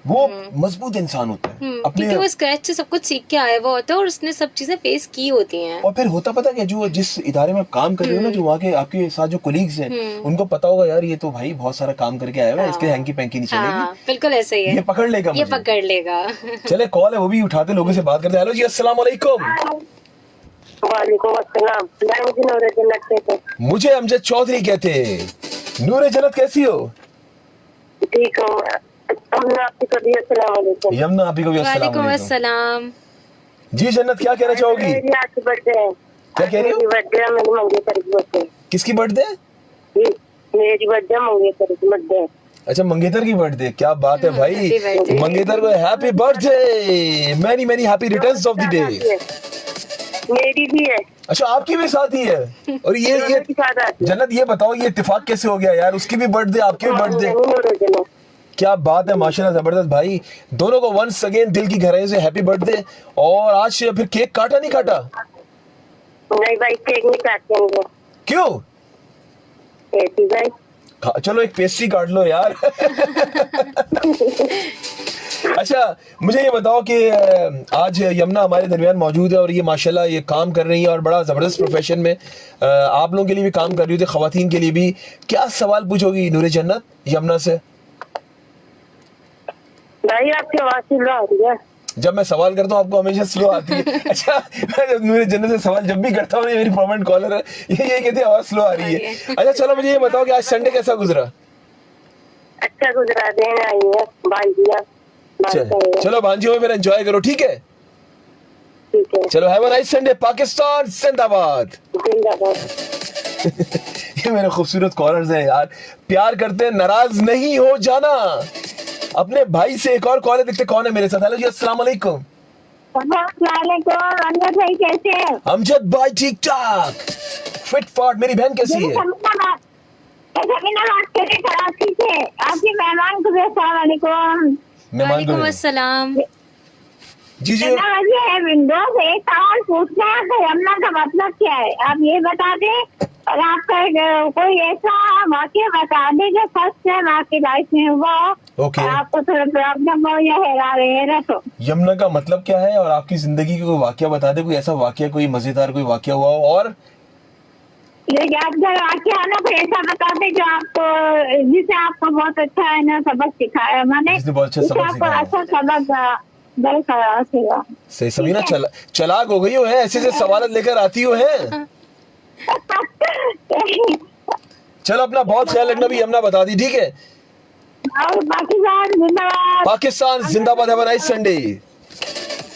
वो मजबूत इंसान होता है क्योंकि वो स्क्रैच से सब कुछ सीख के आया हुआ होता है और उसने सब चीजें फेस की होती हैं। और फिर होता पता क्या, जो जिस इदारे में आप काम कर रहे हो ना, जो वहाँ के आपके साथ जो कोलीग्स हैं, उनको पता होगा यार ये तो भाई बहुत सारा काम करके आया हुआ है, इसके हैंकी पैंकी नहीं हाँ, चलेगी, बिल्कुल ऐसा ही है। ये पकड़ लेगा ये मुझे। पकड़ लेगा। चले कॉल है वो भी उठाते, लोगों से बात करते हैं। हेलो जी, अस्सलाम वालेकुम। वालेकुम अस्सलाम। मैं मुझे नूर जन्नत से थे। मुझे अमजद चौधरी कहते हैं। नूरे जन्नत कैसी हो? ठीक हूँ। हमने आपकी कभी अस्सलाम वालेकुम। यमुना आप भी को भी अस्सलाम वालेकुम वालेकुम। अस्सलाम। जी जन्नत, क्या कहना चाहोगी? मेरी आज बर्थडे है। क्या कह रही हो? मेरी बर्थडे है, मेरी मंगेतर की बर्थडे है। किसकी बर्थडे? मेरी बर्थडे मंगेतर की बर्थडे है। अच्छा मंगेतर की बर्थडे, क्या बात है भाई। Happy birthday. मंगेतर को happy birthday, many many happy returns of the day. मेरी भी है। अच्छा आपकी भी साथ ही है? और ये दोनों की साथ आती है। जन्नत ये बताओ, ये इत्तेफाक कैसे हो गया यार, उसकी भी बर्थडे आपकी भी बर्थडे, नूर जन्नत। क्या बात है माशाल्लाह, जबरदस्त भाई। दोनों को वंस अगेन दिल की गहराई से हैप्पी बर्थडे। और आज फिर केक काटा नहीं काटा? नहीं भाई, केक नहीं काटते हैं। क्यों? ऐसी भाई। चलो एक पेस्ट्री काट लो यार। अच्छा मुझे ये बताओ कि आज यमुना हमारे दरमियान मौजूद है और ये माशाल्लाह ये काम कर रही है और बड़ा जबरदस्त प्रोफेशन में आप लोगों के लिए भी काम कर रही होती है, खवातीन के लिए भी। क्या सवाल पूछोगी नूरे जन्नत यमुना से? भाई आपकी आवाज स्लो आ रही है। जब मैं सवाल करता हूँ आपको हमेशा स्लो आती है। अच्छा मैं जब नूरे जन्नत से सवाल जब भी करता हूँ, मेरी परमानेंट कॉलर है, ये कहती है आवाज स्लो आ रही है। अच्छा चलो मुझे ये बताओ कि आज संडे कैसा गुजरा? अच्छा गुजरा, देने आई है भांजिया। चलो भांजियों में फिर एंजॉय करो, ठीक है? ठीक है, चलो have a nice Sunday. Pakistan जिंदाबाद। जिंदाबाद। ये मेरे खूबसूरत कॉलर्स हैं यार, प्यार करते हैं, नाराज नहीं हो जाना। अपने भाई से एक और कॉलर देखते कौन है मेरे साथ। हेलो जी, अस्सलाम वालेकुम। अमजद भाई कैसे हैं? अमजद भाई ठीक ठाक, फिट फाट। मेरी बहन कैसी है? बात कर कराची से। आपके मेहमान को भी अस्सलाम वालेकुम। मेहमान वालेकुम को अस्सलाम। जी जी मुझे है विंडो से एक सवाल पूछना है कि यमुना का मतलब क्या है, आप ये बता दें। और आपका कोई ऐसा वाक्य बता दें जो फर्स्ट टाइम आपकी लाइफ में हुआ हो, ओके। और आपको थोड़ा प्रॉब्लम हो या हैरा रहे ना तो। यमुना का मतलब क्या है और आपकी जिंदगी का कोई वाकया बता दे, कोई ऐसा वाकया, कोई मजेदार कोई वाकया हुआ हो। और ये यादगार वाक्य है ना, कोई ऐसा बता दें जो आपको, जिसे आपको बहुत अच्छा है ना सबक सिखाया, मैंने जिसने बहुत अच्छा सबक आपको सिखाया। अच्छा सबक दरकार सेवा। सही समीना चलाक हो गई हो है, ऐसे ऐसे सवाल लेकर आती हो है। चलो अपना बहुत ख्याल रखना भी, यमुना बता दी, ठीक है? और पाकिस्तान जिंदाबाद। पाकिस्तान जिंदाबाद। Have a nice Sunday.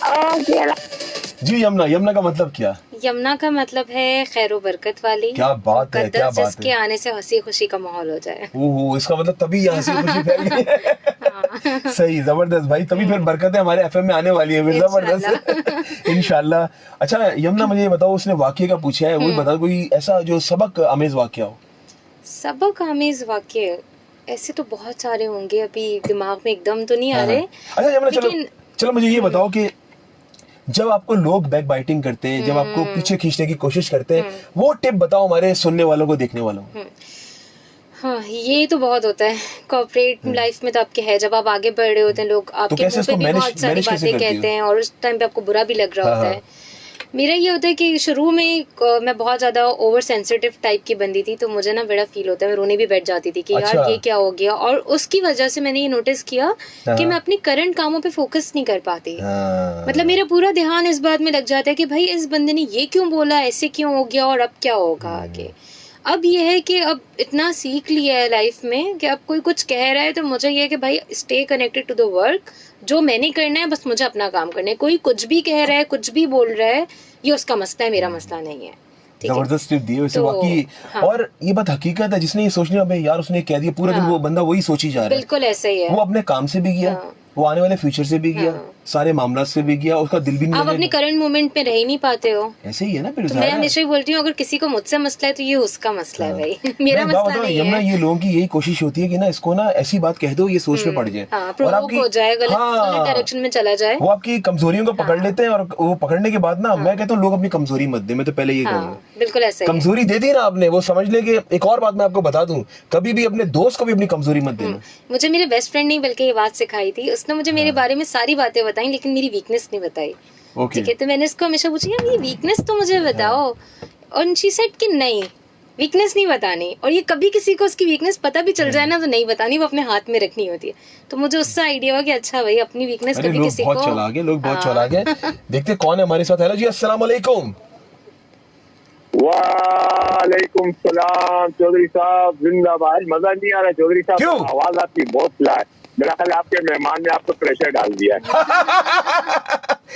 Okay. जी यमुना, यमुना का मतलब क्या? यमुना का मतलब है खैर बरकत वाली। क्या बात है, क्या बात है। जिसके आने से हंसी खुशी का माहौल हो जाए। ओहो, इसका मतलब तभी यहाँ से खुशी फैल गई है। सही, जबरदस्त भाई, तभी फिर बरकतें हमारे एफएम में आने वाली है फिर, जबरदस्त इंशाल्लाह। अच्छा यमुना मुझे ये बताओ, उसने वाकये का पूछा है, वो बता कोई ऐसा जो सबक आमेज वाकया हो। सबक आमेज वाक्य ऐसे तो बहुत सारे होंगे, अभी दिमाग में एकदम तो नहीं आ रहे। अच्छा यमुना, चलो लेकिन चलो मुझे ये बताओ कि जब आपको लोग बैक बाइटिंग करते हैं, जब आपको पीछे खींचने की कोशिश करते हैं, वो टिप बताओ हमारे सुनने वालों को, देखने वालों को। हाँ, ये तो बहुत होता है कॉर्पोरेट लाइफ में, तो आपके है जब आप आगे बढ़ रहे होते हैं, लोग आपके कैसे मुंह पे इसको भी मैनेज बहुत सारी कैसे बातें करती हो? कहते हैं और उस टाइम पे आपको बुरा भी लग रहा होता है। मेरा ये होता है कि शुरू में मैं बहुत ज्यादा ओवर सेंसिटिव टाइप की बंदी थी, तो मुझे ना बड़ा फील होता है, मैं रोने भी बैठ जाती थी कि अच्छा। यार ये क्या हो गया, और उसकी वजह से मैंने ये नोटिस किया कि मैं अपनी करंट कामों पे फोकस नहीं कर पाती। मतलब मेरा पूरा ध्यान इस बात में लग जाता है कि भाई इस बंदे ने ये क्यों बोला, ऐसे क्यों हो गया, और अब क्या होगा आगे। अब ये है कि अब इतना सीख लिया है लाइफ में कि अब कोई कुछ कह रहा है तो मुझे ये है कि भाई stay connected to the work, जो मैंने करना है बस मुझे अपना काम करना है। कोई कुछ भी कह रहा है, कुछ भी बोल रहा है, ये उसका मसला है, मेरा मसला नहीं है। ठीक है? जबरदस्त टिप दी है वैसे तो, वाकई। हाँ। और ये बात हकीकत है, जिसने ये सोचने अबे यार उसने कह दिया, पूरा दिन वो बंदा वही सोची जा रहा है। बिल्कुल ऐसा ही है। वो अपने काम से भी गया, हाँ। वो आने वाले फ्यूचर से भी गया, सारे मामला से भी गया, उसका दिल भी नहीं आप अपने लगेगा। करंट मोमेंट में रह ही नहीं पाते हो। ऐसे ही है ना फिर तो मैं हमेशा ही बोलती हूँ अगर किसी को मुझसे मसला है तो ये उसका मसला है भाई, मेरा नहीं, बात मसला बताओ, नहीं यमुना, है। ये लोगों की यही कोशिश होती है कि ना इसको ना ऐसी बात कह दो ये सोच में पड़ जाए, हाँ, और प्रोवोक हो जाए, गलत डायरेक्शन में चला जाए। वो आपकी कमजोरियों को पकड़ लेते हैं, और वो पकड़ने के बाद ना मैं कहता हूँ लोग अपनी कमजोरी मत दे। मैं तो पहले ये कहूँगा, हाँ, बिल्कुल ऐसा ही है। कमजोरी दे दी ना आपने, वो समझ ले कि एक और बात मैं आपको बता दूं, कभी भी अपने दोस्त को भी अपनी कमजोरी मत देना। मुझे मेरे बेस्ट फ्रेंड ने बल्कि ये बात सिखाई थी, उसने मुझे मेरे बारे में सारी बातें बताई लेकिन मेरी वीकनेस नहीं बताई। ओके, ठीक है, तो मैंने इसको हमेशा पूछा यार ये वीकनेस तो मुझे बताओ, और शी सेड कि नहीं वीकनेस नहीं बतानी, और ये कभी किसी को उसकी वीकनेस पता भी चल जाए ना तो नहीं बतानी, वो अपने हाथ में रखनी होती है। तो मुझे उससे आइडिया हुआ कि अच्छा भाई अपनी वीकनेस अरे कभी लोग किसी बहुत को। चालाक हैं, लोग बहुत चालाक हैं। देखते कौन है हमारे साथ। हेलो जी, अस्सलाम वालेकुम। वालेकुम सलाम चौधरी साहब, जिंदाबाद। मजा नहीं आ रहा चौधरी साहब, क्यों? आवाज आपकी बहुत फ्लैट है। मेरा ख्याल है आपके मेहमान ने आपको प्रेशर डाल दिया है।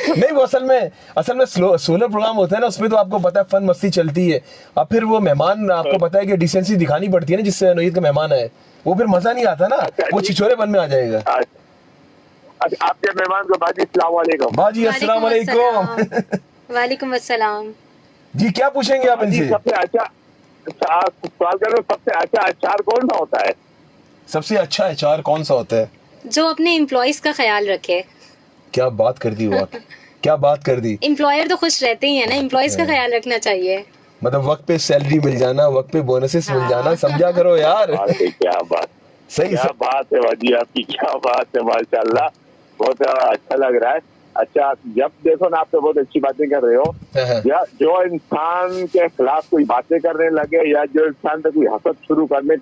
नहीं, वो असल में सोलर प्रोग्राम होता है ना, उसमें तो आपको पता है फन मस्ती चलती है, और फिर वो मेहमान आपको पता है कि डिसेंसी दिखानी पड़ती है ना, जिससे नोईद का मेहमान है, वो फिर मजा नहीं आता ना, वो छिछोरेपन में आ जाएगा। अच्छा, आपके मेहमान को बाजी अस्सलाम वालेकुम। बाजी अस्सलाम वालेकुम। वालेकुम अस्सलाम। जी, क्या पूछेंगे आप इनसे? सबसे अच्छा सवाल करो, सबसे अच्छा अचार कौन सा होता है? सबसे अच्छा अचार कौन सा होता है? जो अपने एम्प्लॉयज का ख्याल रखे। क्या बात कर दी वो, क्या बात कर दी। एम्प्लॉयर तो खुश रहते ही है ना, एम्प्लॉयज का ख्याल रखना चाहिए। मतलब वक्त पे सैलरी मिल जाना, वक्त पे बोनसेस मिल जाना, समझा करो यार। अरे क्या बात, सही क्या बात है बाजी आपकी, क्या बात है, माशाल्लाह, बहुत अच्छा लग रहा है। अच्छा, जब देखो ना, आप तो बहुत अच्छी बातें कर रहे हो, या जो इंसान के खिलाफ कोई बातें करने लगे, या जो इंसान पे कोई हसद शुरू करने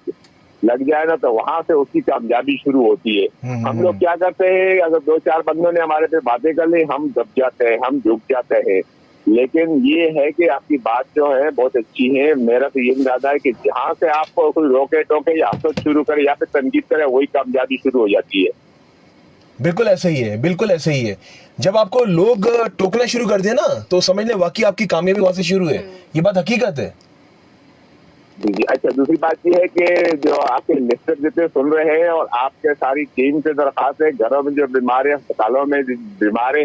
लग जाए ना, तो वहां से उसकी कामयाबी शुरू होती है। हम लोग क्या करते हैं, अगर दो चार बंदों ने हमारे पे बातें कर ली, हम दब जाते हैं, हम झुक जाते हैं। लेकिन ये है कि आपकी बात जो है बहुत अच्छी है। मेरा तो ये इरादा है कि जहाँ से आपको कोई रोके टोके या हसद शुरू करे या फिर तनकीद करे, वही कामयाबी शुरू हो जाती है। बिल्कुल ऐसे ही है, बिल्कुल ऐसे ही है। जब आपको लोग टोकना शुरू कर दे ना, तो समझ ले वाकई आपकी कामयाबी वहां से शुरू है। ये बात हकीकत है। जी, अच्छा, दूसरी बात ये है कि जो आपके लिस्टर जितने सुन रहे हैं, और आपके सारी टीम से दरखास्त है, घरों में जो बीमार है, अस्पतालों में बीमार है,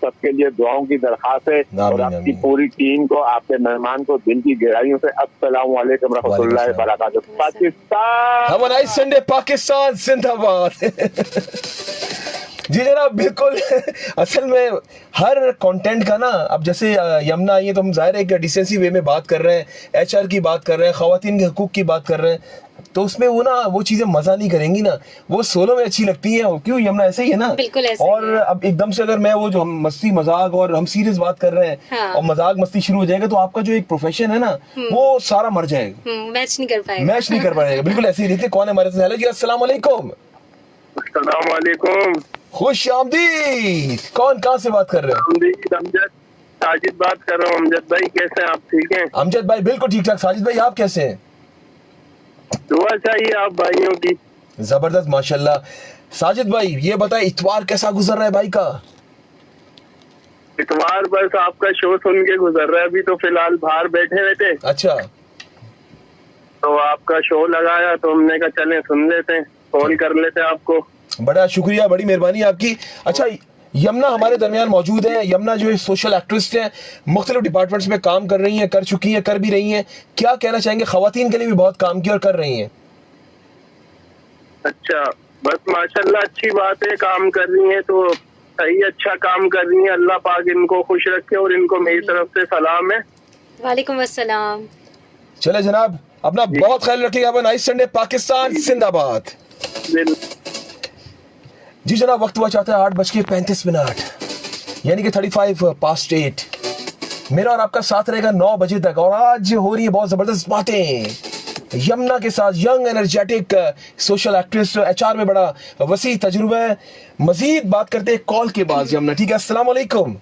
सबके लिए दुआओं की दरखास्त है। और आपकी पूरी टीम को, आपके मेहमान को दिल की गहराइयों से अस्सलाम वालेकुम रहमतुल्लाहि व बरकातहू। Pakistan, have a nice Sunday, Pakistan जिंदाबाद। जी जनाब, बिल्कुल। असल में हर कंटेंट का ना, अब जैसे यमुना आई है तो हम जाहिर है कि डिसेंसी वे में बात कर रहे हैं, एचआर की बात कर रहे हैं, खवातीन के हकूक की बात कर रहे हैं, तो उसमें वो ना वो चीजें मजा नहीं करेंगी ना, वो सोलो में अच्छी लगती है। क्यों यमुना, ऐसे ही है ना? बिल्कुल ऐसे और अब एकदम से अगर मैं वो जो हम मस्ती मजाक और हम सीरियस बात कर रहे हैं, हाँ। और मजाक मस्ती शुरू हो जाएगा, तो आपका जो एक प्रोफेशन है ना, वो सारा मर जाएगा, मैच नहीं कर पाएगा। मैच नहीं कर पाएगा। बिल्कुल ऐसे ही। देखते कौन है हमारे साथ। हेलो जी, अस्सलाम वालेकुम। अस्सलाम वालेकुम। खुश आमदीद। कौन कहाँ से बात कर रहे हैं? अमजद साजिद बात कर रहा हूँ। अमजद भाई कैसे हैं आप? ठीक हैं? अमजद भाई बिल्कुल ठीक ठाक। साजिद भाई आप कैसे हैं? दुआ चाहिए आप भाइयों की। जबरदस्त, माशाल्लाह। साजिद भाई ये बताए, इतवार कैसा गुजर रहा है भाई का? इतवार बस आपका शो सुन के गुजर रहा है। अभी तो फिलहाल बाहर बैठे हुए थे, अच्छा, तो आपका शो लगाया तो हमने कहा चले सुन लेते हैं, कॉल कर लेते हैं आपको। बड़ा शुक्रिया, बड़ी मेहरबानी आपकी। अच्छा यमुना हमारे दरमियान मौजूद है। यमुना जो है सोशल एक्टिविस्ट हैं, मुख्तलिफ डिपार्टमेंट्स में काम कर रही हैं, कर चुकी हैं, कर भी रही हैं। क्या कहना चाहेंगे? खवातीन के लिए भी बहुत काम किया और कर रही हैं। अच्छा, बस माशाल्लाह अच्छी बात है, काम कर रही हैं तो सही, अच्छा काम कर रही हैं। अल्लाह पाक इनको खुश रखे और इनको मेरी तरफ से सलाम है। वालेकुम अस्सलाम। चले जनाब, अपना बहुत ख्याल रखिएगा। Nice Sunday. पाकिस्तान जिंदाबाद। जी जनाब, वक्त हुआ चाहता है 8:35, यानी कि 35 past 8। मेरा और आपका साथ रहेगा 9 बजे तक। और आज हो रही है बहुत जबरदस्त बातें यमुना के साथ। Young energetic social activist, HR में बड़ा वसी तजुर्बा है। मजीद बात करते हैं कॉल के बाद यमुना, ठीक है? अस्सलाम वालेकुम।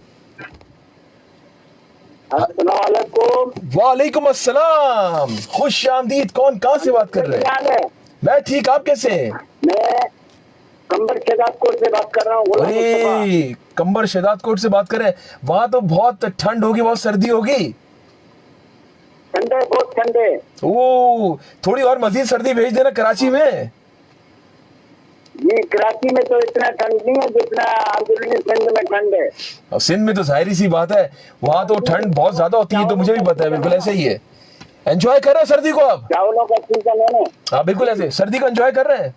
वालेकुम अस्सलाम, खुश आमदीद। कौन कहाँ से बात कर रहे हैं? मैं ठीक, आप कैसे हैं? मैं कंबर शहजादकोट से बात कर रहा हूँ। अरे कंबर शहजादकोट से बात कर रहे हैं। वहां तो बहुत ठंड होगी, बहुत सर्दी होगी। ठंडे, बहुत ठंडे। ओ, थोड़ी और मजीद सर्दी भेज देना कराची में। ये कराची में तो इतना ठंड नहीं है जितना अंदरूनी सिंध में ठंड है। और सिंध में तो जाहिर सी बात है, वहां तो ठंड बहुत ज्यादा होती है, तो मुझे भी पता है। बिल्कुल ऐसे ही है। एंजॉय कर रहे हैं सर्दी को आप? चावलों का सीजन है ना। हाँ बिल्कुल ऐसे सर्दी को एंजॉय कर रहे हैं।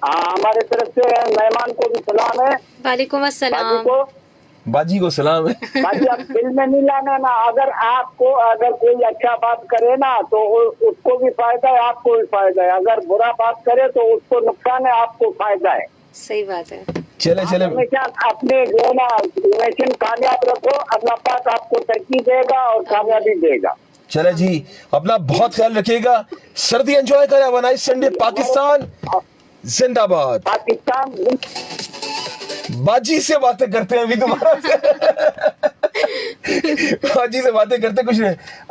हाँ, हमारे तरफ से मेहमान को भी सलाम है। वालेकुम बाजी अस्सलाम। को, बाजी को सलाम है। बाजी आप दिल में नहीं लाना ना। अगर आपको अगर कोई अच्छा बात करे ना तो उसको भी फायदा है, आपको भी फायदा है। अगर बुरा बात करे तो उसको नुकसान है, आपको फायदा है। सही बात है। चले हमेशा अपने जो है ना मिशन कामयाब रखो। अल्लाह पाक आपको तरक्की देगा और कामयाबी देगा। चले जी, अपना बहुत ख्याल रखिएगा। सर्दी एंजॉय करें। One night Sunday. पाकिस्तान जिंदाबाद। पाकिस्तान। बाजी से बातें करते हैं अभी दोबारा से। बाजी से बातें करते कुछ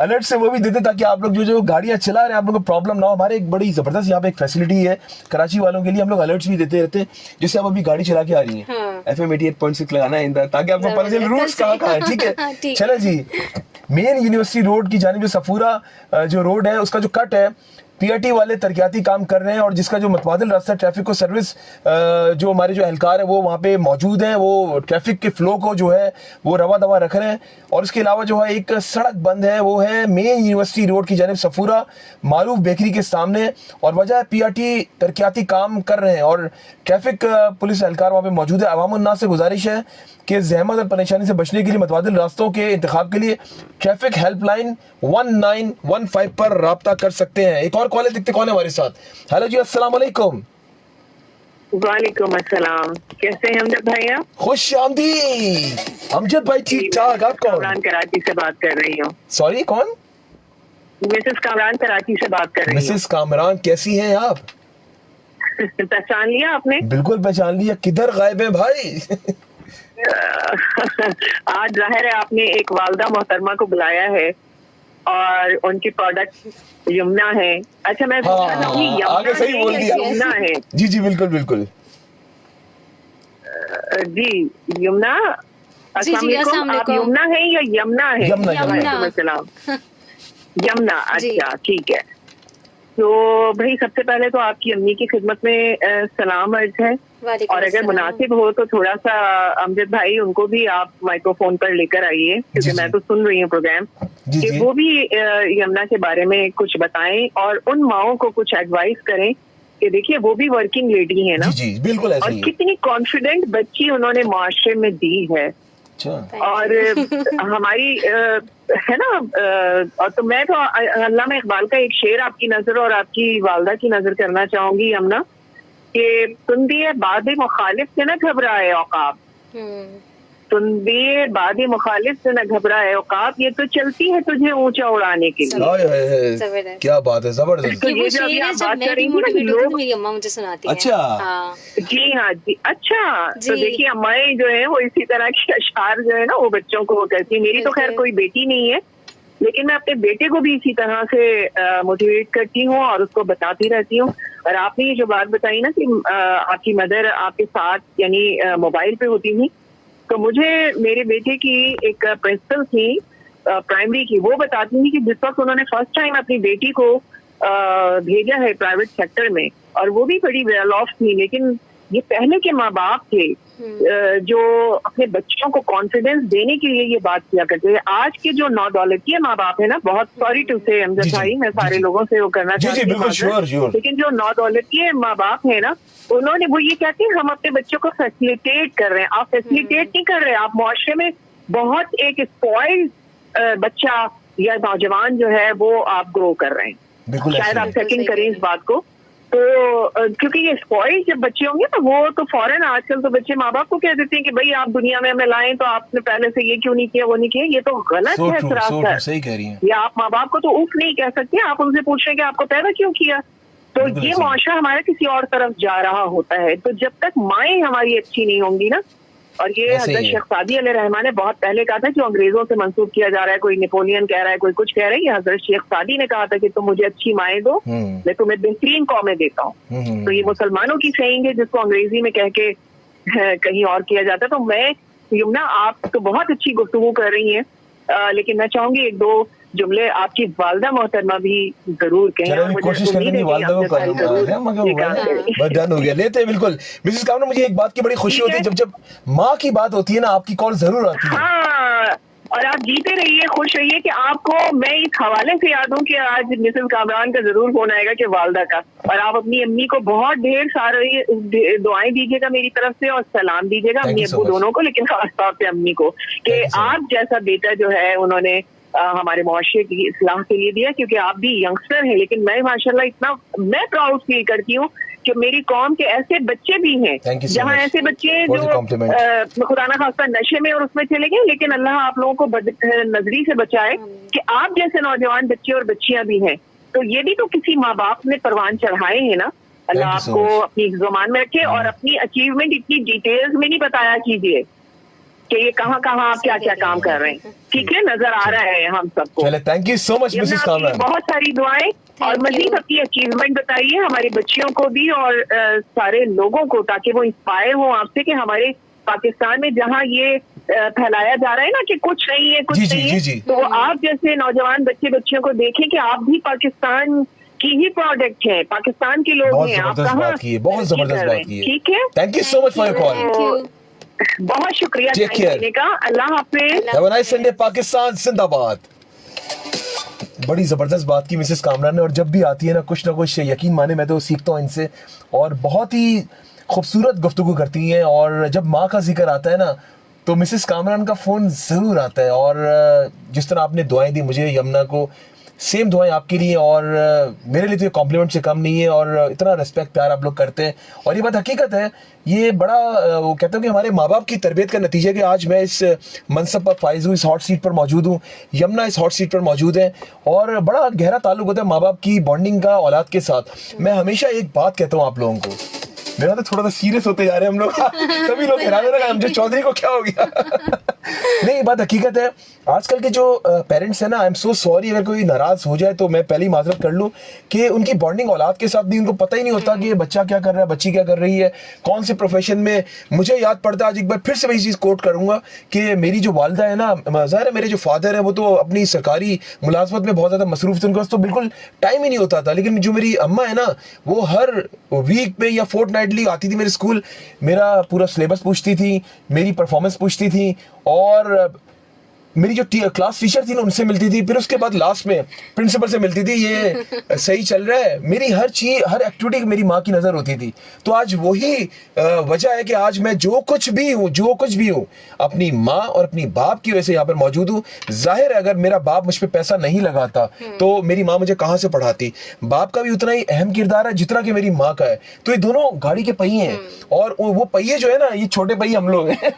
अलर्ट से वो भी देते ताकि आप लोग जो गाड़ियां चला रहे हैं आप लोगों को प्रॉब्लम ना हो। हमारे एक बड़ी जबरदस्त यहाँ पे एक फैसिलिटी है कराची वालों के लिए। हम लोग अलर्ट्स भी देते रहते हैं। जैसे आप अभी गाड़ी चला के आ रही है, हाँ। FM 88.6 लगाना है ताकि आपको पता चले रूट्स कहाँ है। ठीक है, चले जी। मेन यूनिवर्सिटी रोड की जानिब सफूरा जो रोड है उसका जो कट है, PRT वाले तरक्याती काम कर रहे हैं। और जिसका जो मुतबादिल रास्ता ट्रैफिक को सर्विस जो हमारे जो एहलकार है वो वहाँ पे मौजूद हैं, वो ट्रैफिक के फ्लो को जो है वो रवा दवा रख रहे हैं। और इसके अलावा जो है एक सड़क बंद है, वो है मेन यूनिवर्सिटी रोड की जानिब सफूरा मारूफ बेकरी के सामने। और वजह PRT तरक्याती काम कर रहे हैं और ट्रैफिक पुलिस एहलकार वहाँ पे मौजूद है। अवामुन्नास से गुजारिश है कि जहमत और परेशानी से बचने के लिए मुतबादिल रास्तों के इंतखाब के लिए ट्रैफिक हेल्पलाइन 1915 पर राब्ता कर सकते हैं। एक और कॉल देखते कौन है हमारे साथ। हेलो जी, अस्सलाम वालेकुम। वालेकुम अस्सलाम। कैसे हैं अमजद भाई आप? खुश आमदीद। अमजद भाई ठीक ठाक। आप कौन? कामरान कराची से बात कर रही हूँ। सॉरी, कौन? मिसेस कामरान कराची से बात कर रही हूँ। मिसेस कामरान, कैसी हैं आप? पहचान लिया आपने? बिल्कुल पहचान लिया। किधर गायब है भाई? आज जाहिर है आपने एक वालदा मोहतरमा को बुलाया है और उनकी प्रोडक्ट यमुना है। अच्छा, मैं आगे सही बोल दिया। यमुना है। जी जी बिल्कुल बिल्कुल। जी यमुना। अस्सलाम वालेकुम। आप यमुना है या यमुना है? यमुना। अच्छा ठीक है। तो भाई सबसे पहले तो आपकी अम्मी की खिदमत में सलाम अर्ज है। और अगर मुनासिब हो तो थोड़ा सा अमजद भाई उनको भी आप माइक्रोफोन पर लेकर आइए, क्योंकि मैं तो सुन रही हूँ प्रोग्राम, कि वो भी यमुना के बारे में कुछ बताएं और उन माओं को कुछ एडवाइस करें कि देखिए वो भी वर्किंग लेडी है ना। जी बिल्कुल ऐसे और ही। कितनी कॉन्फिडेंट बच्ची उन्होंने माशरे में दी है। और हमारी है ना। और तो मैं तो अल्लामा इकबाल का एक शेर आपकी नजर और आपकी वालदा की नजर करना चाहूंगी यमुना, कि तुम दिए बाद मुखालिफ से न घबराए औकाब, तुम दिए बाद मुखालिफ से न घबराए औकाब, ये तो चलती है तुझे ऊंचा उड़ाने के लिए। क्या बात है, जबरदस्त। तो ये जो अभी आप बात कर रही हैं लोग, मेरी अम्मा मुझे सुनाती हैं। अच्छा जी हाँ जी। अच्छा तो देखिए अम्माएं जो है वो इसी तरह के अशार जो है ना वो बच्चों को वो करती है। मेरी तो खैर कोई बेटी नहीं है, लेकिन मैं अपने बेटे को भी इसी तरह से मोटिवेट करती हूँ और उसको बताती रहती हूँ। और आपने ये जो बात बताई ना कि आपकी मदर आपके साथ यानी मोबाइल पे होती थी, तो मुझे मेरे बेटे की एक प्रिंसिपल थी प्राइमरी की, वो बताती थी कि जिस वक्त उन्होंने फर्स्ट टाइम अपनी बेटी को भेजा है प्राइवेट सेक्टर में, और वो भी बड़ी वेल ऑफ थी, लेकिन ये पहले के माँ बाप थे जो अपने बच्चों को कॉन्फिडेंस देने के लिए ये बात किया करते थे। आज के जो नौदौलतिया माँ बाप है ना, बहुत सॉरी टू से अमजद भाई, मैं सारे लोगों से वो करना चाहती हूँ, लेकिन जो नौदौलतिया माँ बाप है ना, उन्होंने वो ये कहते हैं हम अपने बच्चों को फैसिलिटेट कर रहे हैं। आप फैसिलिटेट नहीं कर रहे, आप मुआशरे में बहुत एक स्पॉइल्ड बच्चा या नौजवान जो है वो आप ग्रो कर रहे हैं। शायद आप सेकंड करें इस बात को। तो क्योंकि ये स्पॉइल जब बच्चे होंगे ना, वो तो फौरन आजकल तो बच्चे माँ बाप को कह देते हैं कि भाई आप दुनिया में हमें लाएं तो आपने पहले से ये क्यों नहीं किया, वो नहीं किया। ये तो गलत है सरासर। सही कह रही हैं। या आप माँ बाप को तो उफ नहीं कह सकते, आप उनसे पूछ रहे हैं कि आपको पैदा क्यों किया। तो ये मुआशरा हमारा किसी और तरफ जा रहा होता है। तो जब तक माएँ हमारी अच्छी नहीं होंगी ना, और ये हजरत शेख सादी अलैहिर्रहमान ने बहुत पहले कहा था, जो अंग्रेजों से मंसूब किया जा रहा है, कोई नेपोलियन कह रहा है, कोई कुछ कह रहा है, ये हजरत शेख सादी ने कहा था कि तुम मुझे अच्छी माएँ दो, मैं तुम्हें बेहतरीन कौमें देता हूँ। तो ये मुसलमानों की सेइंग है जिसको अंग्रेजी में कह के कहीं और किया जाता है। तो मैं यमुना, आप तो बहुत अच्छी गुफ्तगू कर रही हैं, लेकिन मैं चाहूंगी एक दो जुमले आपकी वालदा मोहतरमा भी जरूर कहें। कोशिश करेंगे वालदा को मगर डन हो गया। लेते हैं बिल्कुल। मिसेस कामरान, मुझे एक बात की बड़ी खुशी होती है जब माँ की बात होती है ना, आपकी कॉल जरूर आती है। हाँ, और आप जीते रहिए, खुश रहिए कि आपको मैं इस हवाले से याद हूँ कि आज मिसेस कामरान का जरूर फोन आएगा कि वालदा का, और आप अपनी अम्मी को बहुत ढेर सारे दुआएं दीजिएगा मेरी तरफ से, और सलाम दीजिएगा अम्मी अब्बू दोनों को, लेकिन खासतौर पे अम्मी को, कि आप जैसा बेटा जो है उन्होंने हमारे मुआशरे की इस्लाह के लिए दिया। क्योंकि आप भी यंगस्टर हैं, लेकिन मैं माशाल्लाह इतना मैं प्राउड फील करती हूँ कि मेरी कौम के ऐसे बच्चे भी हैं, जहाँ ऐसे बच्चे हैं जो खुदा ना खास्ता नशे में और उसमें चले गए, लेकिन अल्लाह आप लोगों को नजरी से बचाए कि आप जैसे नौजवान बच्चे और बच्चियां भी हैं। तो ये भी तो किसी माँ बाप ने परवान चढ़ाए हैं ना। अल्लाह आपको अपनी ज़ुबान में रखे, और अपनी अचीवमेंट इतनी डिटेल्स में नहीं बताया कीजिए कि ये कहाँ कहाँ आप क्या क्या काम कर रहे हैं। ठीक है, नजर आ रहा है हम सबको। Thank you so much Mrs Kamran, बहुत सारी दुआएं, और मजीद अपनी अचीवमेंट बताइए हमारे बच्चियों को भी और सारे लोगों को, ताकि वो इंस्पायर हो आपसे कि हमारे पाकिस्तान में जहाँ ये फैलाया जा रहा है ना कि कुछ नहीं है, कुछ नहीं है, तो आप जैसे नौजवान बच्चे बच्चियों को देखें कि आप भी पाकिस्तान की ही प्रोडक्ट है, पाकिस्तान के लोग हैं। आप कहाँ, बहुत जबरदस्त बात की है। ठीक है, thank you so much for your call. बहुत शुक्रिया देने का। अल्लाह हाफिज़। Have a nice Sunday. Pakistan जिंदाबाद। बड़ी जबरदस्त बात की मिसेस कामरान ने, और जब भी आती है ना कुछ यकीन माने मैं तो सीखता हूँ इनसे, और बहुत ही खूबसूरत गुफ्तगू करती हैं। और जब माँ का जिक्र आता है ना तो मिसेस कामरान का फोन जरूर आता है। और जिस तरह आपने दुआएं दी मुझे, यमुना को, सेम दुआएं आपके लिए, और मेरे लिए तो ये कॉम्प्लीमेंट से कम नहीं है। और इतना रिस्पेक्ट प्यार आप लोग करते हैं, और ये बात हकीकत है। ये बड़ा वो कहते हैं कि हमारे माँ बाप की तरबियत का नतीजा है कि आज मैं इस मनसब पर फाइज हूँ, इस हॉट सीट पर मौजूद हूँ, यमुना इस हॉट सीट पर मौजूद है। और बड़ा गहरा ताल्लुक होता है माँ बाप की बॉन्डिंग का औलाद के साथ। मैं हमेशा एक बात कहता हूँ आप लोगों को, मेरा तो थोड़ा सा सीरियस होते जा रहे हैं हम लोग। सभी लोग हैरान हो रहे हैं अमजद चौधरी को क्या हो गया। नहीं, बात हकीकत है। आजकल के जो पेरेंट्स हैं ना, आई एम सो सॉरी अगर कोई नाराज हो जाए तो मैं पहले ही माजरत कर लूं कि उनकी बॉन्डिंग औलाद के साथ भी उनको पता ही नहीं होता कि ये बच्चा क्या कर रहा है, बच्ची क्या कर रही है, कौन से प्रोफेशन में। मुझे याद पड़ता है, आज एक बार फिर से मैं ये चीज़ कोट करूंगा कि मेरी जो वालदा है ना, ज़ाहिर है मेरे जो फादर है वो तो अपनी सरकारी मुलाजमत में बहुत ज़्यादा मसरूफ थे, उनके पास तो बिल्कुल टाइम ही नहीं होता था। लेकिन जो मेरी अम्मा है ना, वो हर वीक में या फोर्टनाइटली आती थी मेरे स्कूल, मेरा पूरा सिलेबस पूछती थी, मेरी परफॉर्मेंस पूछती थी, और मेरी जो क्लास टीचर थी ना उनसे मिलती थी, फिर उसके बाद लास्ट में प्रिंसिपल से मिलती थी, ये सही चल रहा है। मेरी हर चीज, हर एक्टिविटी मेरी माँ की नजर होती थी। तो आज वही वजह है कि आज मैं जो कुछ भी हूँ अपनी माँ और अपनी बाप की वजह से यहाँ पर मौजूद हूँ। जाहिर है अगर मेरा बाप मुझ पर पैसा नहीं लगाता तो मेरी माँ मुझे कहाँ से पढ़ाती। बाप का भी उतना ही अहम किरदार है जितना कि मेरी माँ का है। तो ये दोनों गाड़ी के पहिए हैं, और वो पहिए जो है ना, ये छोटे पहिए हम लोग हैं।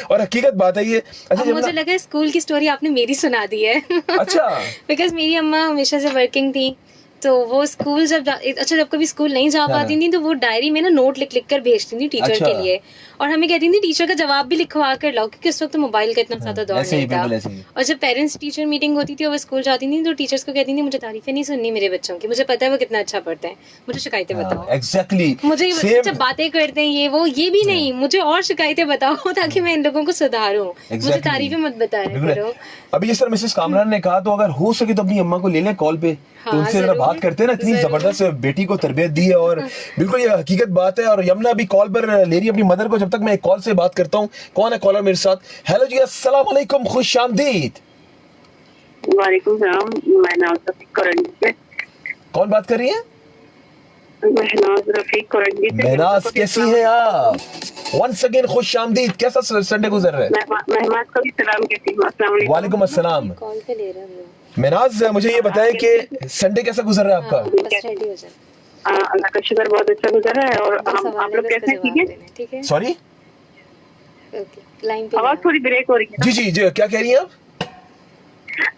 और हकीकत बात है ये। अच्छा, मुझे लगा स्कूल की स्टोरी आपने मेरी सुना दी है। अच्छा। बिकॉज मेरी अम्मा हमेशा से वर्किंग थी, तो वो स्कूल जब कभी स्कूल नहीं जा पाती थी तो वो डायरी में ना नोट लिख कर भेजती थी टीचर के लिए। और हमें कहती थी टीचर का जवाब भी लिखवा कर लाओ, क्योंकि उस वक्त मोबाइल का इतना ज्यादा दौर ऐसे ही, नहीं था। बिल्कुल ऐसे ही। और जब पेरेंट्स टीचर मीटिंग होती थी और वो स्कूल जाती थी तो टीचर्स को कहती थी मुझे तारीफें नहीं सुननी मेरे बच्चों की, मुझे पता है वो कितना अच्छा पढ़ते हैं, मुझे शिकायतें बताओ। एग्जैक्टली, मुझे ये बच्चे जब बातें करते हैं ये वो, ये भी नहीं, मुझे और शिकायतें बताओ ताकि मैं इन लोगों को सुधारूं। मुझे तारीफें मत बताया करो। अभी जिस तरह मिसेस कामरान ने कहा, तो अगर हो सके तो अपनी अम्मा को ले लें कॉल पे, तो उनसे जरा बात करते हैं ना, इतनी जबरदस्त बेटी को तरबियत दी है, और बिल्कुल ये हकीकत बात है। और यमुना भी कॉल पर ले रही है अपनी मदर को, जब तक मैं एक कॉल से बात करता हूँ। कौन है कॉलर मेरे साथ? हेलो जी, अस्सलाम वालेकुम, खुश आमदीद। वालेकुम सलाम, महनाज रफीक करंजी से। कौन बात कर रही है? महनाज रफीक करंजी से। महनाज, कैसी हैं आप? वंस अगेन खुश आमदीद। कैसा संडे गुजर रहा है? महनाज को भी सलाम कहती हूँ। अस्सलाम वालेकुम। वालेकुम अस्सलाम। कॉल पे ले रहा हूँ। महनाज, मुझे ये बताएं कि संडे कैसा गुजर रहा है आपका? अल्लाह का शुक्र, बहुत अच्छा गुजर रहा है। और आप लोग कैसे? ठीक है। सॉरी, लाइन पे आवाज थोड़ी ब्रेक हो रही है। जी जी जी, क्या कह रही हैं आप?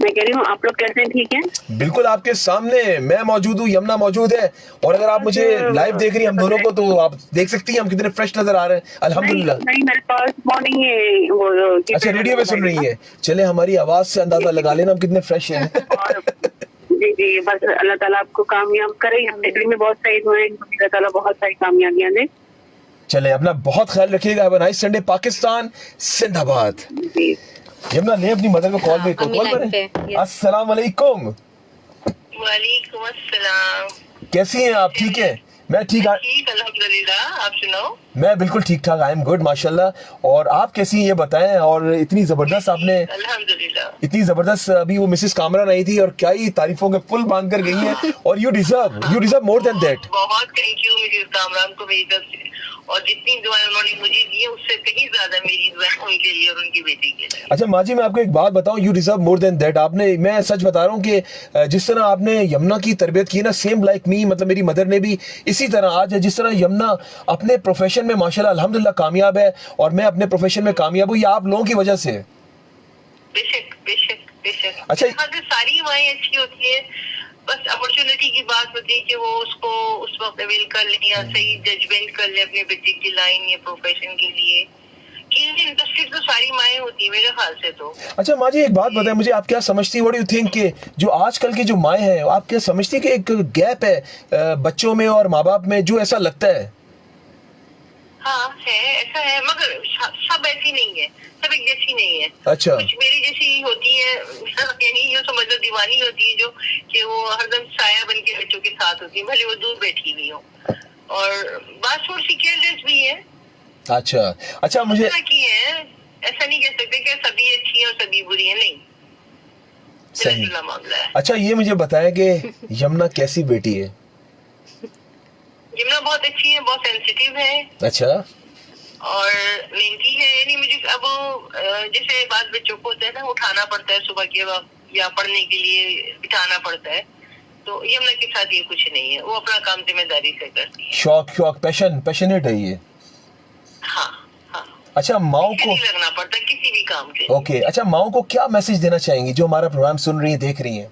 मैं कह रही हूँ आप लोग कैसे हैं? ठीक है। बिल्कुल आपके सामने मैं मौजूद हूँ, यमुना मौजूद है, और अगर आप मुझे लाइव देख रही हैं हम दोनों को, तो आप देख सकती हैं हम कितने फ्रेश नजर आ रहे हैं, अल्हम्दुलिल्लाह। नहीं, मेरे पास मॉर्निंग है वो। अच्छा, रेडियो पे सुन रही है? चले, हमारी आवाज से अंदाजा लगा लेना हम कितने फ्रेश हैं। जी जी, बस अल्लाह ताला आपको कामयाब करे। हम दिल्ली में बहुत शहीद हुए, अल्लाह ताला बहुत सारी कामयाबियां दे। चले, अपना बहुत ख्याल रखिएगा। Have a nice Sunday. Pakistan जिंदाबाद। यमुना, ले अपनी मदर को कॉल पे, कॉल करें। अस्सलाम वालेकुम। वालेकुम अस्सलाम। कैसी हैं आप? ठीक है, मैं ठीक अल्हम्दुलिल्लाह, आप सुनाओ? मैं बिल्कुल ठीक ठाक, आई एम गुड माशाल्लाह। और आप कैसी हैं ये बताएं। और इतनी जबरदस्त आपने, अल्हम्दुलिल्लाह, इतनी जबरदस्त अभी वो मिसेस कामरान आई थी, और क्या ही तारीफों के पुल बांध कर गई हैं। और you deserve more than that. बहुत थैंक यू मिसेस कामरान को मेरी तरफ से, और जितनी दुआएं उन्होंने मुझे दी है उससे कहीं ज्यादा मेरी दुआएं उनके लिए और उनकी बेटी के लिए। अच्छा माँ जी, मैं आपको एक बात बताऊं, you deserve more than that. आपने, मैं सच बता रहा हूँ कि जिस तरह आपने यमुना की तरबियत की ना, सेम लाइक मी, मतलब मेरी मदर ने भी इसी तरह। आज जिस तरह यमुना अपने प्रोफेशन में माशाल्लाह अल्हम्दुलिल्लाह कामयाब है, और मैं अपने प्रोफेशन में कामयाब हूँ, ये आप लोगों की वजह से। बेशक बेशक बेशक। अच्छा, सारी माएँ अच्छी होती है, बस अपॉर्चुनिटी की बात होती है कि वो उसको उस वक्त अवेल कर ले या सही जजमेंट कर ले अपने बेटे की लाइन या प्रोफेशन के लिए। इंटरेस्टेड तो सारी माएँ होती है मेरे ख्याल से तो। अच्छा माँ जी, एक बात बताएं मुझे, आप क्या समझती, व्हाट डू यू थिंक, कि जो आजकल की जो माएँ हैं, आप क्या समझती कि एक गैप है बच्चों में और माँ बाप में, जो ऐसा लगता है? हाँ है, ऐसा है, मगर सब ऐसी नहीं है, सब एक जैसी नहीं है। अच्छा, कुछ मेरी जैसी होती है, यानी यूँ समझ लो दीवानी होती है, जो कि वो हरदम साया बन के बच्चों के साथ होती है, भले वो दूर बैठी हुई हो, और बात थोड़ी सी केयरलेस भी है। अच्छा मुझे की है, ऐसा नहीं कह सकते कि सभी अच्छी है और सभी बुरी है, नहीं, सही मामला है। अच्छा, ये मुझे बताएं कि यमुना कैसी बेटी है? यमुना बहुत अच्छी है, बहुत सेंसिटिव है। अच्छा, और मेहनती है, यानी मुझे अब जैसे बात बच्चों को होता है ना, उठाना पड़ता है सुबह के वक्त या पढ़ने के लिए बिठाना पड़ता है, तो यमुना के साथ ये कुछ नहीं है, वो अपना काम जिम्मेदारी से करती है। शौक पैशनेट है ये। हाँ हाँ। अच्छा, माओ को नहीं लगना पड़ता किसी भी काम के। ओके, अच्छा माओ को क्या मैसेज देना चाहेंगी जो हमारा प्रोग्राम सुन रही है, देख रही हैं?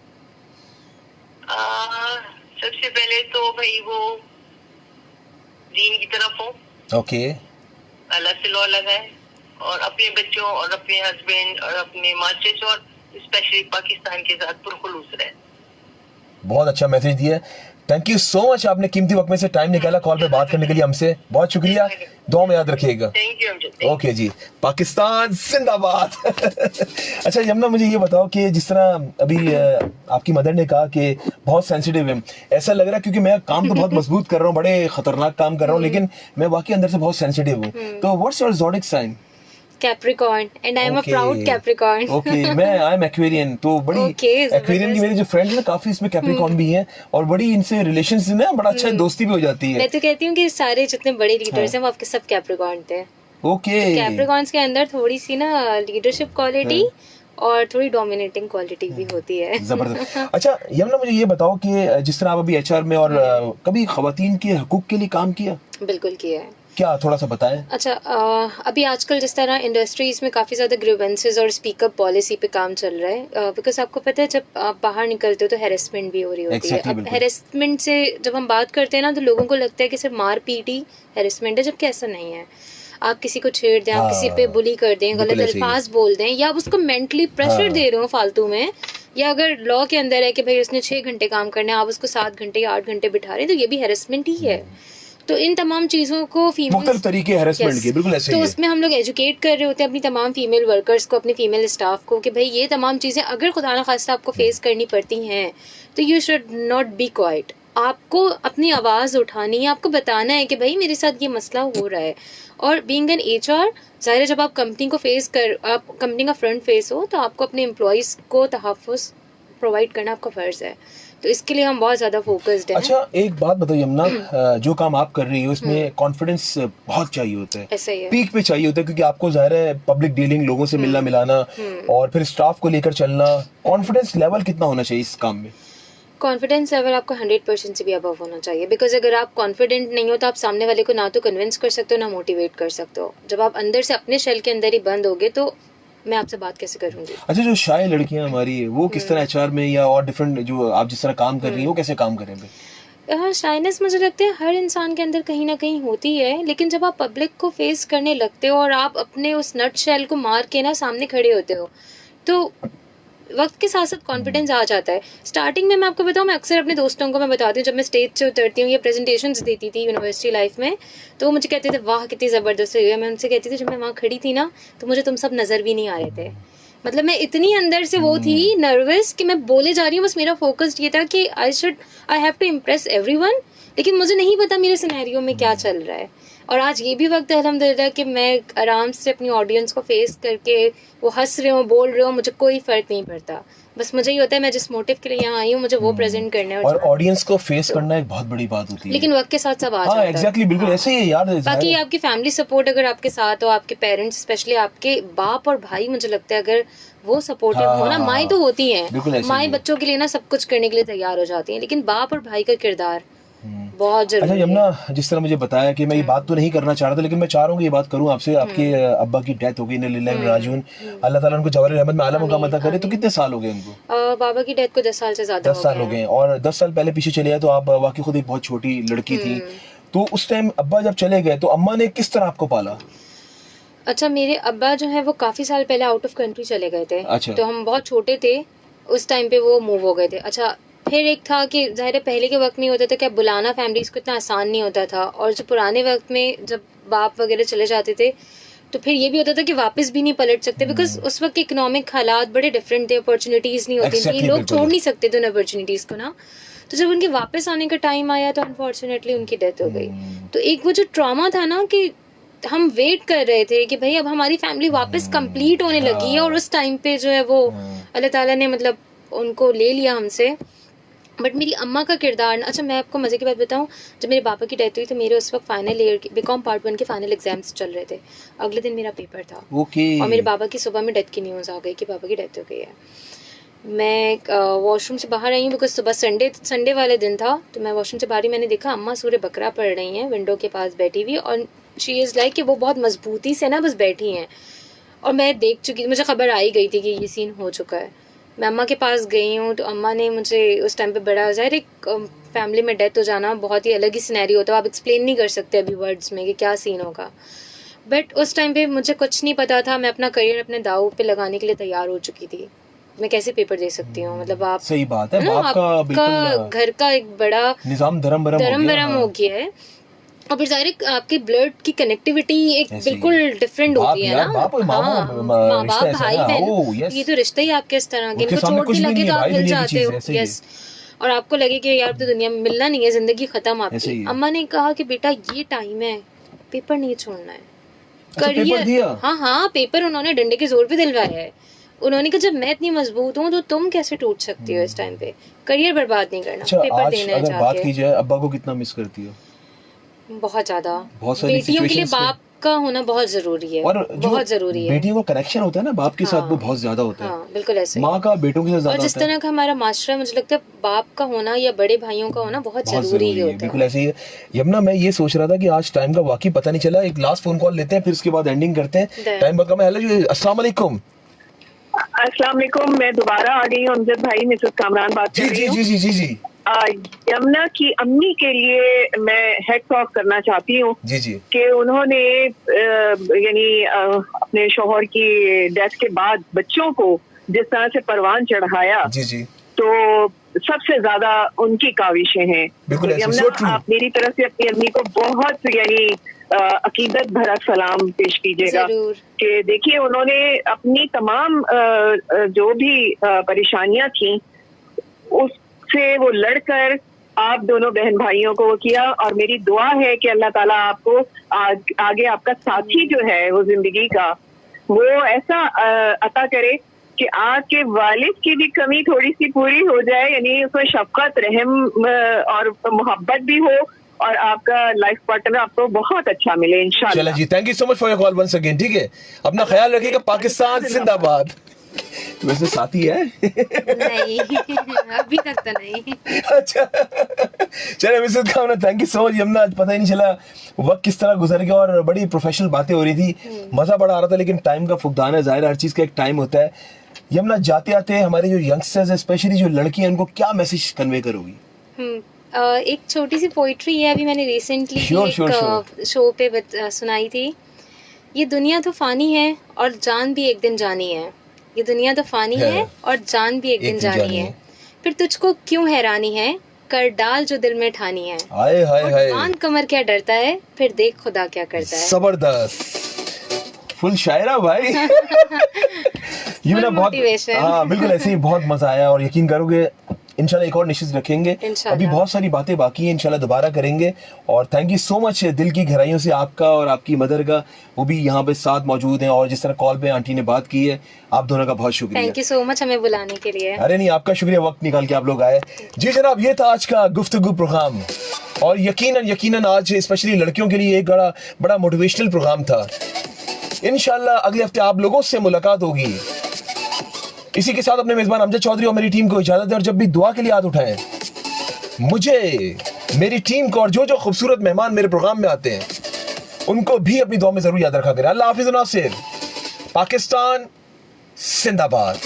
सबसे पहले तो भाई वो दीन की तरफ हो, ओके, अल्लाह से लौ लगाए, और अपने बच्चों और अपने हस्बैंड और अपने मास्टर्स और स्पेशली पाकिस्तान के साथ पुरखुलूस रहे। बहुत अच्छा मैसेज दिया, थैंक यू सो मच। आपने कीमती वक्त में से टाइम निकाला कॉल पे बात करने के लिए हमसे, बहुत शुक्रिया, दुआ में याद रखिएगा। Thank you. ओके जी, पाकिस्तान जिंदाबाद। अच्छा यमुना, मुझे ये बताओ कि जिस तरह अभी आपकी मदर ने कहा कि बहुत सेंसिटिव है, ऐसा लग रहा है, क्योंकि मैं काम तो बहुत मजबूत कर रहा हूँ, बड़े खतरनाक काम कर रहा हूँ, लेकिन मैं वाकई अंदर से बहुत सेंसिटिव हूँ। तो what's your zodiac sign? Capricorn, and I am a proud Capricorn. Okay, मैं आई एम एक्वेरियन, तो बड़ी एक्वेरियन की मेरी जो फ्रेंड है ना, काफी इसमें कैप्रिकॉर्न भी है, और बड़ी इनसे रिलेशंस में बड़ा अच्छा दोस्ती भी हो जाती है। मैं तो कहती हूँ कि सारे जितने बड़े लीडर्स हैं वो आपके सब कैप्रिकॉर्न थे। ओके, कैप्रिकॉर्न्स के अंदर थोड़ी सी ना लीडरशिप क्वालिटी और थोड़ी डोमिनेटिंग क्वालिटी भी होती है। जबरदस्त। अच्छा यमुना, मुझे ये बताओ कि जिस तरह आप अभी एचआर में और कभी खवातीन के हकूक के लिए काम किया? बिल्कुल किया है। क्या, थोड़ा सा बताएं। अच्छा, अभी आजकल जिस तरह इंडस्ट्रीज में काफ़ी ज़्यादा ग्रीवेंसेस और स्पीकअप पॉलिसी पे काम चल रहा है, बिकॉज आपको पता है जब आप बाहर निकलते हो तो हेरेसमेंट भी हो रही होती है। अब हेरेसमेंट से जब हम बात करते हैं ना, तो लोगों को लगता है कि सिर्फ मार पीट ही हेरेसमेंट है, जबकि ऐसा नहीं है। आप किसी को छेड़ दें, आप किसी पे बुली कर दें, गलत अल्फाज बोल दें, या आप उसको मेंटली प्रेशर दे रहे हो फालतू में, या अगर लॉ के अंदर है कि भाई उसने 6 घंटे काम करने, आप उसको 7 घंटे या 8 घंटे बिठा रहे हैं, तो ये भी हैरेसमेंट ही है। तो इन तमाम चीज़ों को फीमेल तरीके हैरेसमेंट के बिल्कुल ऐसे तो ही है। उसमें हम लोग एजुकेट कर रहे होते हैं अपनी तमाम फीमेल वर्कर्स को, अपनी फीमेल स्टाफ को, कि भाई ये तमाम चीज़ें अगर खुदा न खास्ता आपको फेस करनी पड़ती हैं तो you should not be quite. आपको अपनी आवाज़ उठानी है, आपको बताना है कि भाई मेरे साथ ये मसला हो रहा है। और बीइंग एन HR, ज़ाहिर है जब आप कंपनी को आप कंपनी का फ्रंट फेस हो तो आपको अपने एम्प्लॉयज़ को तहफ़्फ़ुज़ प्रोवाइड करना आपका फ़र्ज़ है। तो इसके लिए हम बहुत ज़्यादा फोकस्ड हैं। अच्छा एक बात बताओ यमुना, जो काम आप कर रही हो इसमें कॉन्फिडेंस बहुत चाहिए होता है, ऐसा ही है, पीक पे चाहिए होता है, क्योंकि आपको ज़ाहिर है पब्लिक डीलिंग, लोगों से मिलना मिलाना और फिर स्टाफ को लेकर चलना। कॉन्फिडेंस लेवल कितना होना चाहिए इस काम में? कॉन्फिडेंस लेवल आपका 100% से भी अबव होना चाहिए, बिकॉज अगर आप कॉन्फिडेंट नहीं हो तो आप सामने वाले को ना तो कन्विंस कर सकते हो ना मोटिवेट कर सकते हो। जब आप अंदर से अपने शेल के अंदर ही बंद होगे तो मैं आपसे बात कैसे करूंगी। अच्छा जो शाय लड़कियां हमारी है वो किस तरह HR में या और डिफरेंट जो आप जिस तरह काम कर रही है वो कैसे काम करें? हाँ, शाइनेस मुझे लगता है हर इंसान के अंदर कहीं ना कहीं होती है, लेकिन जब आप पब्लिक को फेस करने लगते हो और आप अपने उस नट शेल को मार के ना सामने खड़े होते हो तो वक्त के साथ साथ कॉन्फिडेंस आ जाता है। स्टार्टिंग में मैं आपको बताऊं, मैं अक्सर अपने दोस्तों को मैं बताती हूँ, जब मैं स्टेज से उतरती हूँ या प्रेजेंटेशंस देती थी यूनिवर्सिटी लाइफ में, तो वो मुझे कहते थे वाह कितनी ज़बरदस्त हुई है। मैं उनसे कहती थी जब मैं वहाँ खड़ी थी ना तो मुझे तुम सब नज़र भी नहीं आ रहे थे। मतलब मैं इतनी अंदर से वो थी नर्वस कि मैं बोले जा रही हूँ, बस मेरा फोकस ये था कि I have to impress everyone, लेकिन मुझे नहीं पता मेरे सिनेरियो में क्या चल रहा है। और आज ये भी वक्त है अल्हम्दुलिल्लाह कि मैं आराम से अपनी ऑडियंस को फेस करके वो हंस रहे हो, बोल रहे हो, मुझे कोई फ़र्क नहीं पड़ता। बस मुझे ये होता है मैं जिस मोटिव के लिए यहाँ आई हूँ मुझे वो प्रेजेंट करना है। और ऑडियंस को फेस करना एक बहुत बड़ी बात होती है, लेकिन वक्त के साथ सब आ जाता है। एग्जैक्टली बिल्कुल ऐसे ही है यार। बाकी आपकी फैमिली सपोर्ट अगर आपके साथ हो, आपके पेरेंट्स स्पेशली आपके बाप और भाई, मुझे लगता है अगर वो सपोर्टिव हो ना, माएँ तो होती हैं, माएँ बच्चों के लिए ना सब कुछ करने के लिए तैयार हो जाती हैं, लेकिन बाप और भाई का किरदार बहुत जरूरी है। अच्छा यमुना, जिस तरह मुझे बताया कि मैं ये बात तो नहीं करना चाह रहा था लेकिन मैं चाह रहा हूँ कि ये बात करूँ आपसे। आपके अब्बा की डेथ हो गई, इन्ना लिल्लाहि व राजिऊन, अल्लाह ताला उनको जवाहर रहमत में आला मुकाम अता करे। तो कितने साल हो गए उनको? बाबा की डेथ को 10 साल से ज्यादा 10 साल हो गए। और 10 साल पहले पीछे चले गए तो आप वाकई खुद एक बहुत छोटी लड़की थी, तो उस टाइम अब्बा जब चले गए तो अम्मा ने किस तरह आपको पाला? अच्छा, मेरे अब्बा जो है वो काफी साल पहले आउट ऑफ कंट्री चले गए थे। अच्छा। तो हम बहुत छोटे थे उस टाइम पे, वो मूव हो गए थे। अच्छा, फिर एक था कि ज़ाहिर है पहले के वक्त में होता था कि अब बुलाना फैमिलीज़ को इतना आसान नहीं होता था, और जो पुराने वक्त में जब बाप वगैरह चले जाते थे तो फिर ये भी होता था कि वापस भी नहीं पलट सकते, बिकॉज उस वक्त के इकोनॉमिक हालात बड़े डिफरेंट थे, अपॉर्चुनिटीज़ नहीं होती थी, लोग छोड़ नहीं सकते थे उन अपॉर्चुनिटीज़ को ना। तो जब उनके वापस आने का टाइम आया तो अनफॉर्चुनेटली उनकी डेथ हो गई। तो एक वो जो ट्रॉमा था ना कि हम वेट कर रहे थे कि भाई अब हमारी फैमिली वापस कंप्लीट होने लगी है, और उस टाइम पे जो है वो अल्लाह ताला ने मतलब उनको ले लिया हमसे। बट मेरी अम्मा का किरदार, अच्छा मैं आपको मज़े की बात बताऊं, जब मेरे पापा की डेथ हुई तो मेरे उस वक्त फाइनल ईयर की बीकॉम पार्ट 1 के फाइनल एग्जाम्स चल रहे थे। अगले दिन मेरा पेपर था। और मेरे पापा की सुबह में डेथ की न्यूज़ आ गई कि पापा की डेथ हो गई है। मैं वॉशरूम से बाहर आई हूँ बिकॉज सुबह संडे वाले दिन था, तो मैं वॉशरूम से बाहर ही मैंने देखा अम्मा सूर्य बकरा पढ़ रही हैं विंडो के पास बैठी हुई, और शी इज़ लाइक कि वो बहुत मजबूती से ना बस बैठी हैं, और मैं देख चुकी, मुझे खबर आई गई थी कि ये सीन हो चुका है। मैं अम्मा के पास गई हूँ तो अम्मा ने मुझे उस टाइम पे बड़ा, ज़ाहिर एक फैमिली में डेथ हो जाना बहुत ही अलग ही सिनेरियो होता है, आप एक्सप्लेन नहीं कर सकते अभी वर्ड्स में कि क्या सीन होगा। बट उस टाइम पे मुझे कुछ नहीं पता था, मैं अपना करियर अपने दाव पे लगाने के लिए तैयार हो चुकी थी। मैं कैसे पेपर दे सकती हूँ, मतलब आप सही बात है, आपका घर का एक बड़ा निजाम धर्म भरम हो गया है, और फिर जाहिर आपके ब्लड की कनेक्टिविटी एक बिल्कुल डिफरेंट होती है ना। माँ बाप भाई बहन, ये तो रिश्ते ही आपके इस तरह के, इनको छोड़ के लगे तो आप मिल जाते हो। यस, और आपको लगे कि यार तो दुनिया में मिलना नहीं है, जिंदगी खत्म आपकी। अम्मा ने कहा कि बेटा ये टाइम है, पेपर नहीं छोड़ना है, करियर। हाँ, पेपर उन्होंने डंडे के जोर पे दिलवाया है। उन्होंने कहा जब मैं इतनी मजबूत हूँ तो तुम कैसे टूट सकती हो इस टाइम पे, करियर बर्बाद नहीं करना, पेपर देना है जाके। बात की जाए अब्बा को कितना मिस करती हो? बहुत ज्यादा। बेटियों के लिए बाप का होना बहुत जरूरी है, और बहुत जरूरी है। बेटियों का कनेक्शन होता है ना बाप के साथ, वो बहुत ज्यादा होता है। हाँ, बिल्कुल ऐसे। माँ का बेटों के साथ ज्यादा। और जिस तरह का हमारा माशरा, मुझे लगता है बाप का होना या बड़े भाइयों का होना बहुत जरूरी होता है। बिल्कुल ऐसे ही है। यमुना, मैं ये सोच रहा था कि आज टाइम का वाकई पता नहीं चला। एक लास्ट फोन कॉल लेते हैं, फिर उसके बाद एंडिंग करते हैं, टाइम बहुत कम है। हेलो, अस्सलाम वालेकुम। अस्सलाम वालेकुम, मैं दोबारा आ गई हूँ अमजद भाई, मिसेस कामरान बात कर रही हूँ। जी। यमुना की अम्मी के लिए मैं हेड ऑफ करना चाहती हूँ जी जी कि उन्होंने यानी अपने शौहर की डेथ के बाद बच्चों को जिस तरह से परवान चढ़ाया, जी जी, तो सबसे ज्यादा उनकी काविशें हैं। बिल्कुल तो ऐसे, यमुना, so true। आप मेरी तरफ से अपनी अम्मी को बहुत यानी अकीदत भरा सलाम पेश कीजिएगा कि देखिए उन्होंने अपनी तमाम जो भी परेशानियां थी उससे वो लड़कर आप दोनों बहन भाइयों को किया, और मेरी दुआ है कि अल्लाह ताला आपको आगे आपका साथी जो है वो जिंदगी का वो ऐसा अता करे कि आपके वालिद की भी कमी थोड़ी सी पूरी हो जाए, यानी उसमें शफकत, रहम और मोहब्बत भी हो, और आपका लाइफ पार्टनर आपको बहुत अच्छा मिले इंशाल्लाह। चलो जी, thank you so much for your call once again. ठीक है, अपना ख्याल रखिएगा। पाकिस्तान जिंदाबाद। वैसे साथी है? नहीं, अभी तक तो नहीं। अच्छा, चलो Mrs Khan, thank you so much. Yamuna, आज पता ही नहीं चला वक्त किस तरह गुजर गया और बड़ी प्रोफेशनल बातें हो रही थी, मजा बड़ा आ रहा था, लेकिन टाइम का फुकदान है, जाहिर हर चीज का एक टाइम होता है। यमुना, जाते आते हमारे जो यंगस्टर्स है, स्पेशली जो लड़की है, उनको क्या मैसेज कन्वे करोगी? एक छोटी सी पोइट्री है, अभी मैंने रिसेंटली शो पे सुनाई थी। ये दुनिया तो फानी है और जान भी एक दिन जानी है। ये दुनिया तो फानी है और जान भी एक दिन जानी है। फिर तुझको क्यों हैरानी है, कर डाल जो दिल में ठानी है। हाय हाय हाय, मान कमर क्या डरता है, फिर देख खुदा क्या करता है। जबरदस्त, फुल शायरा भाई। ये ना बहुत, हाँ बिल्कुल ऐसे ही बहुत मजा आया, और यकीन करोगे इंशाल्लाह एक और निश्चित रखेंगे। अभी बहुत सारी बातें बाकी हैं, इंशाल्लाह दोबारा करेंगे। और थैंक यू सो मच दिल की गहराइयों से आपका और आपकी मदर का, वो भी यहाँ पे साथ मौजूद हैं, और जिस तरह कॉल पे आंटी ने बात की है, आप दोनों का बहुत शुक्रिया। थैंक यू सो मच हमें बुलाने के लिए। अरे नहीं, आपका शुक्रिया, वक्त निकाल के आप लोग आए। जी जनाब, ये था आज का गुफ्तगू प्रोग्राम, और यकीनन आज स्पेशली लड़कियों के लिए एक बड़ा मोटिवेशनल प्रोग्राम था। इंशाल्लाह अगले हफ्ते आप लोगों से मुलाकात होगी। इसी के साथ अपने मेजबान अमजद चौधरी और मेरी टीम को इजाजत दें, और जब भी दुआ के लिए हाथ उठाएं, मुझे, मेरी टीम को और जो खूबसूरत मेहमान मेरे प्रोग्राम में आते हैं उनको भी अपनी दुआ में जरूर याद रखा करें। अल्लाह हाफिज़, नासिर, पाकिस्तान जिंदाबाद।